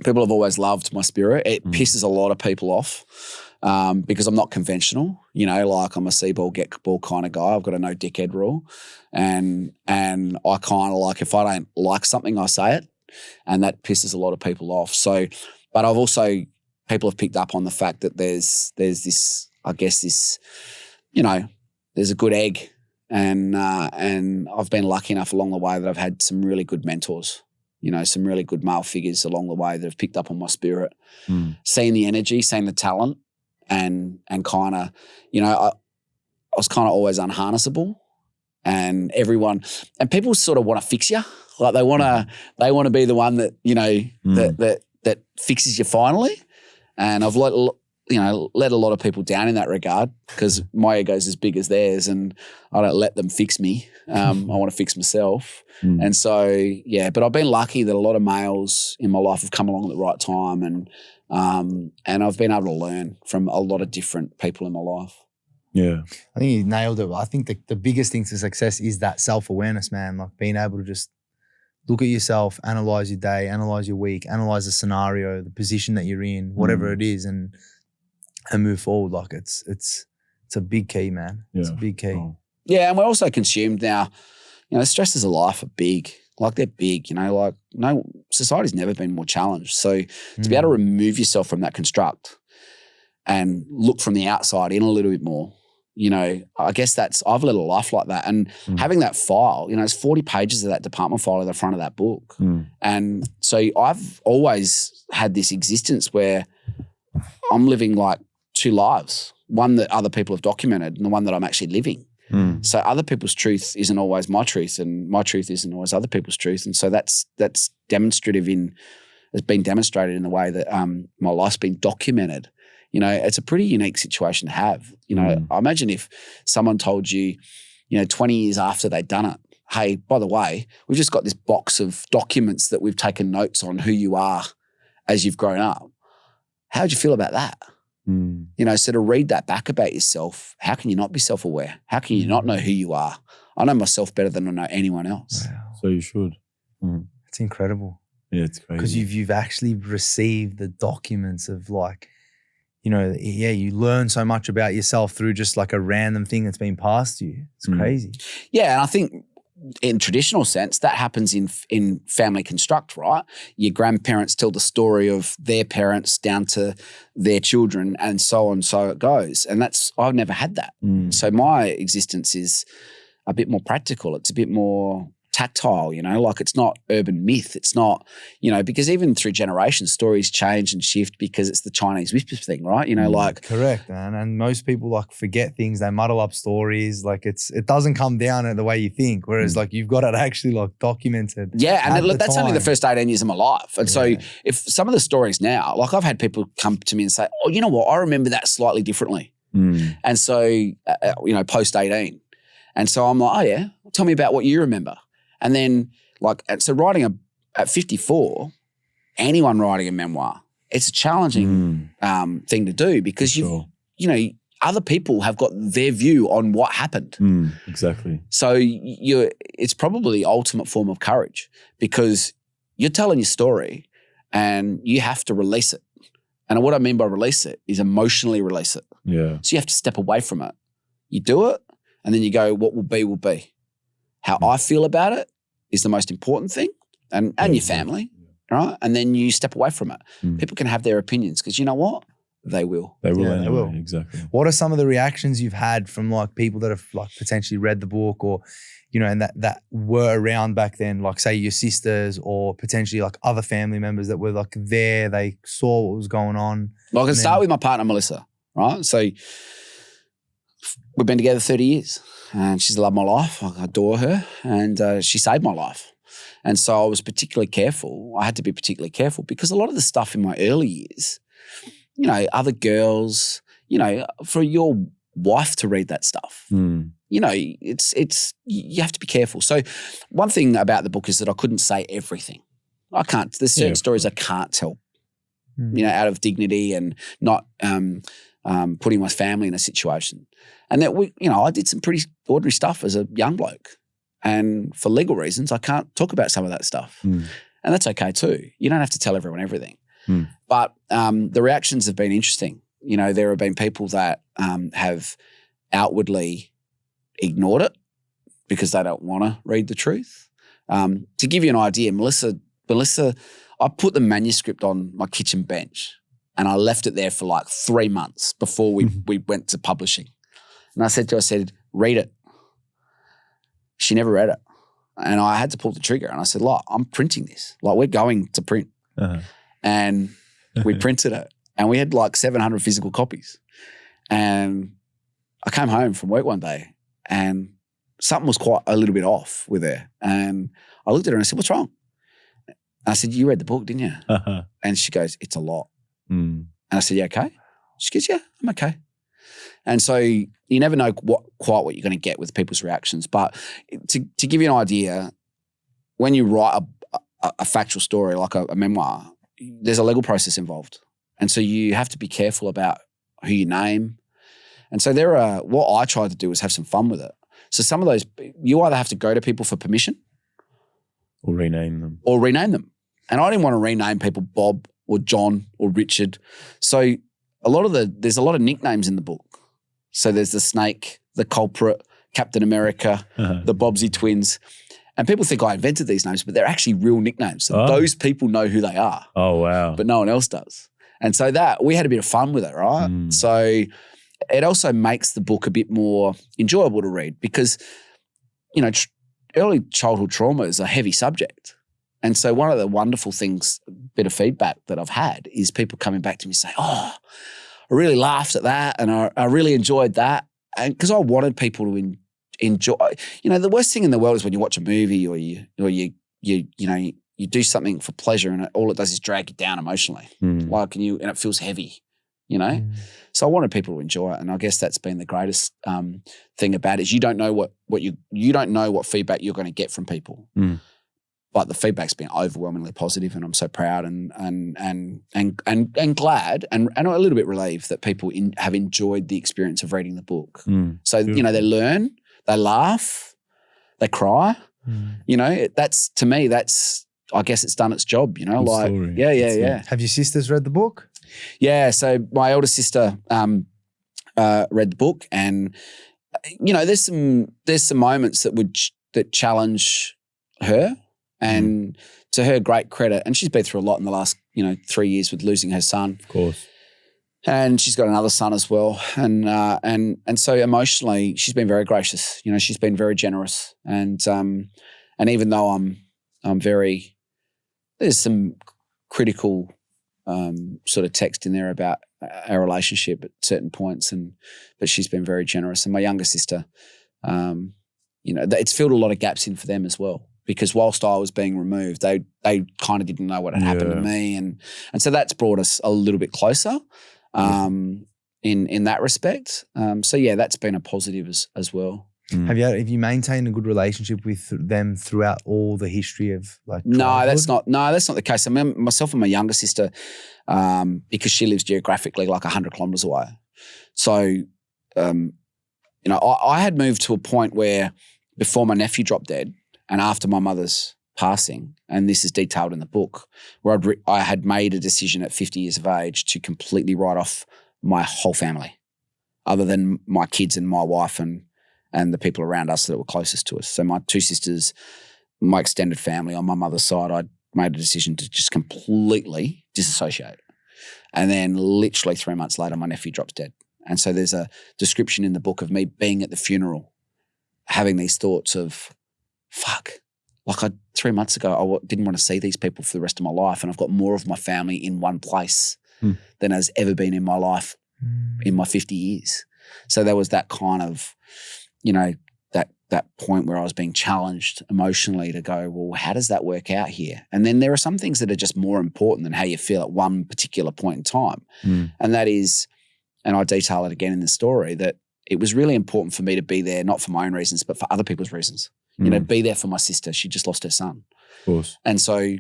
People have always loved my spirit. It pisses a lot of people off because I'm not conventional. Like I'm a see ball, get ball kind of guy. I've got a no dickhead rule. And I kind of like, if I don't like something, I say it. And that pisses a lot of people off. So, but I've also, people have picked up on the fact that there's this, I guess this, there's a good egg. And I've been lucky enough along the way that I've had some really good mentors, some really good male figures along the way that have picked up on my spirit, seeing the energy, seeing the talent, and kind of, I was kind of always unharnessable, and people sort of want to fix you, like they want to be the one that that fixes you finally, and I've let a lot of people down in that regard because my ego is as big as theirs and I don't let them fix me. I want to fix myself. And so, but I've been lucky that a lot of males in my life have come along at the right time and I've been able to learn from a lot of different people in my life. Yeah. I think you nailed it. I think the biggest thing to success is that self-awareness, man, like being able to just look at yourself, analyze your day, analyze your week, analyze the scenario, the position that you're in, whatever it is, and move forward. Like it's a big key, man. It's a big key. Oh. Yeah, and we're also consumed now. Stresses of life are big. Like they're big, like no society's never been more challenged. So to be able to remove yourself from that construct and look from the outside in a little bit more, I guess I've led a life like that. And having that file, it's 40 pages of that department file at the front of that book. And so I've always had this existence where I'm living like two lives, one that other people have documented and the one that I'm actually living. So other people's truth isn't always my truth and my truth isn't always other people's truth. And so that's demonstrative it's been demonstrated in the way that my life's been documented. It's a pretty unique situation to have. I imagine if someone told you, 20 years after they'd done it, hey, by the way, we've just got this box of documents that we've taken notes on who you are as you've grown up. How would you feel about that? So to read that back about yourself, how can you not be self-aware? How can you not know who you are? I know myself better than I know anyone else. Wow. So you should. It's incredible. Yeah, it's crazy. Because you've actually received the documents of you learn so much about yourself through just like a random thing that's been passed to you. It's crazy. Yeah, and I think in traditional sense, that happens in family construct, right? Your grandparents tell the story of their parents down to their children and so on, so it goes. And I've never had that. So my existence is a bit more practical. It's a bit more tactile, like it's not urban myth. It's not, because even through generations, stories change and shift because it's the Chinese whisper thing, right? Correct, man. And most people like forget things. They muddle up stories. Like it doesn't come down at the way you think. Whereas like you've got it actually like documented. Yeah, and that's only the first 18 years of my life. And so if some of the stories now, like I've had people come to me and say, oh, you know what? I remember that slightly differently. And so, post 18. And so I'm like, oh yeah, tell me about what you remember. And then writing at 54, anyone writing a memoir, it's a challenging thing to do because other people have got their view on what happened. Exactly. So it's probably the ultimate form of courage because you're telling your story and you have to release it. And what I mean by release it is emotionally release it. Yeah. So you have to step away from it. You do it and then you go, what will be, will be. How I feel about it is the most important thing and your family, right? And then you step away from it. People can have their opinions because you know what? They will. They will. Yeah, they will. Exactly. What are some of the reactions you've had from like people that have like potentially read the book or, and that were around back then, like say your sisters or potentially like other family members that were like there, they saw what was going on? Well, I can start with my partner, Melissa, right? So we've been together 30 years. And she's the love of my life. I adore her. And she saved my life. And so I was particularly careful. I had to be particularly careful because a lot of the stuff in my early years, other girls, for your wife to read that stuff, it's you have to be careful. So one thing about the book is that I couldn't say everything. I can't. There's certain stories I can't tell, out of dignity and not putting my family in a situation. And that I did some pretty ordinary stuff as a young bloke. And for legal reasons, I can't talk about some of that stuff. And that's okay too. You don't have to tell everyone everything. But the reactions have been interesting. There have been people that have outwardly ignored it because they don't want to read the truth. To give you an idea, Melissa, I put the manuscript on my kitchen bench and I left it there for like 3 months before we went to publishing. And I said to her, read it. She never read it. And I had to pull the trigger. And I said, look, I'm printing this. Like we're going to print. And we printed it. And we had like 700 physical copies. And I came home from work one day and something was quite a little bit off with her. And I looked at her and I said, what's wrong? And I said, you read the book, didn't you? And she goes, it's a lot. And I said, yeah, okay. She goes, yeah, I'm okay. And so you never know quite what you're going to get with people's reactions. But to give you an idea, when you write a factual story like a memoir, there's a legal process involved. And so you have to be careful about who you name. And so what I tried to do was have some fun with it. So some of those, you either have to go to people for permission. Or rename them. And I didn't want to rename people Bob or John or Richard. So there's a lot of nicknames in the book. So there's the Snake, the Culprit, Captain America, the Bobsy Twins. And people think I invented these names, but they're actually real nicknames. So those people know who they are. Oh, wow. But no one else does. And so we had a bit of fun with it, right? So it also makes the book a bit more enjoyable to read because, you know, early childhood trauma is a heavy subject. And so one of the wonderful things, bit of feedback that I've had is people coming back to me and say, oh, I really laughed at that and I really enjoyed that. And because I wanted people to enjoy, you know, the worst thing in the world is when you watch a movie or you do something for pleasure and all it does is drag you down emotionally. And it feels heavy, you know? So I wanted people to enjoy it. And I guess that's been the greatest thing about it is you don't know you don't know what feedback you're going to get from people. But the feedback's been overwhelmingly positive, and I'm so proud and glad and a little bit relieved that people have enjoyed the experience of reading the book. So you know, they learn, they laugh, they cry. You know, that's to me, I guess it's done its job. You know, Good story. Yeah. Have your sisters read the book? Yeah. So my older sister read the book, and you know, there's some moments that challenge her. And to her great credit, and she's been through a lot in the last, 3 years with losing her son. Of course. And she's got another son as well. And so emotionally, she's been very gracious. You know, she's been very generous. And even though I'm very, there's some critical sort of text in there about our relationship at certain points, but she's been very generous. And my younger sister, it's filled a lot of gaps in for them as well. Because whilst I was being removed, they kind of didn't know what had happened to me, and so that's brought us a little bit closer in that respect. So yeah, that's been a positive as well. Have you maintained a good relationship with them throughout all the history of like? No, that's not the case. I mean, myself and my younger sister, because she lives geographically like 100 kilometres away. So, I had moved to a point where before my nephew dropped dead. And after my mother's passing, and this is detailed in the book, where I had made a decision at 50 years of age to completely write off my whole family, other than my kids and my wife and the people around us that were closest to us. So my two sisters, my extended family on my mother's side, I made a decision to just completely disassociate. And then literally 3 months later, my nephew drops dead. And so there's a description in the book of me being at the funeral, having these thoughts of, fuck, like 3 months ago, I didn't want to see these people for the rest of my life, and I've got more of my family in one place than has ever been in my life in my 50 years. So there was that kind of, that point where I was being challenged emotionally to go, well, how does that work out here? And then there are some things that are just more important than how you feel at one particular point in time. And that is, and I detail it again in the story, that it was really important for me to be there, not for my own reasons, but for other people's reasons. Be there for my sister. She just lost her son. Of course. And so,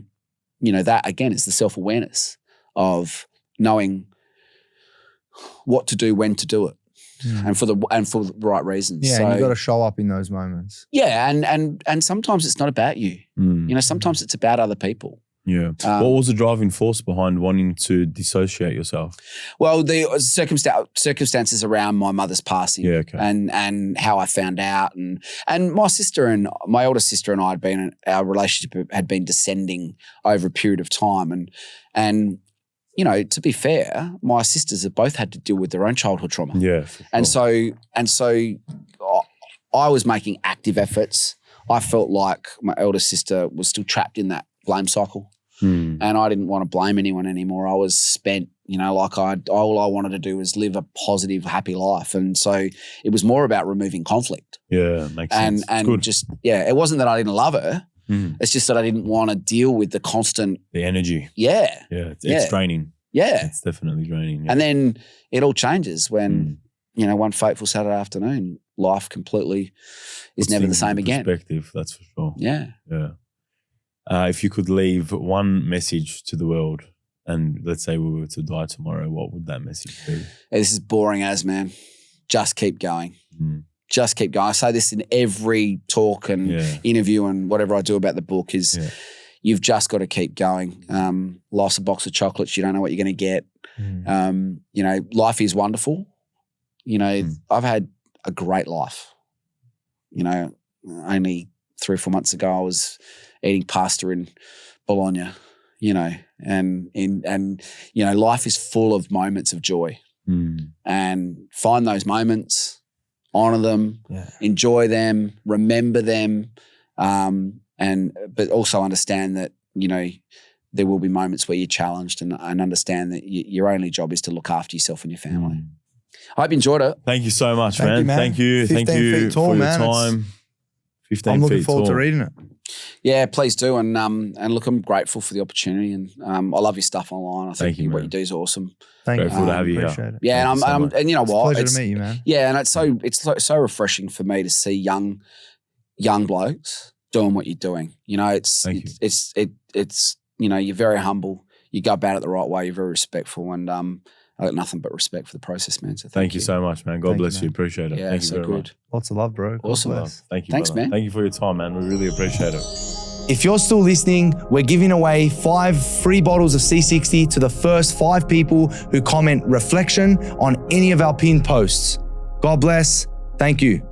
that again is the self-awareness of knowing what to do, when to do it, and for the right reasons. Yeah, so, and you got to show up in those moments. Yeah, and sometimes it's not about you. Sometimes it's about other people. Yeah. What was the driving force behind wanting to dissociate yourself? Well, the circumstances around my mother's passing, and how I found out, and my sister and my older sister and I our relationship had been descending over a period of time, and to be fair, my sisters have both had to deal with their own childhood trauma. Yeah, and so I was making active efforts. I felt like my elder sister was still trapped in that blame cycle. And I didn't want to blame anyone anymore. I was spent, all I wanted to do was live a positive, happy life. And so it was more about removing conflict. Yeah, makes sense. And good. it wasn't that I didn't love her. It's just that I didn't want to deal with the constant. The energy. Yeah. Yeah, it's draining. Yeah. It's definitely draining. Yeah. And then it all changes when, one fateful Saturday afternoon, life completely is never the same again. Perspective, that's for sure. Yeah. Yeah. If you could leave one message to the world, and let's say we were to die tomorrow, what would that message be? This is boring as, man. Just keep going. Just keep going. I say this in every talk and interview and whatever I do about the book is you've just got to keep going. Life's a box of chocolates. You don't know what you're going to get. Life is wonderful. I've had a great life. Only 3 or 4 months ago, I was eating pasta in Bologna, and life is full of moments of joy. And find those moments, honor them, enjoy them, remember them, but also understand that, there will be moments where you're challenged and understand that your only job is to look after yourself and your family. I hope you enjoyed it. Thank you so much, man. Thank you. Thank you for your time. 15 feet tall. I'm looking forward to reading it. Yeah, please do. And look, I'm grateful for the opportunity, and I love your stuff online. I think what you do is awesome. Thank you. Grateful to have you Appreciate here. it. Yeah, and you know what? It's a pleasure to meet you, man. Yeah, and it's so refreshing for me to see young blokes doing what you're doing. It's you're very humble. You go about it the right way. You're very respectful, and I got nothing but respect for the process, man. So thank you so much, man. God bless you. Appreciate it. Yeah, thank you very much. Lots of love, bro. Awesome. Thank you. Thanks, brother. man. Thank you for your time, man. We really appreciate it. If you're still listening, we're giving away 5 free bottles of C60 to the first 5 people who comment reflection on any of our pinned posts. God bless. Thank you.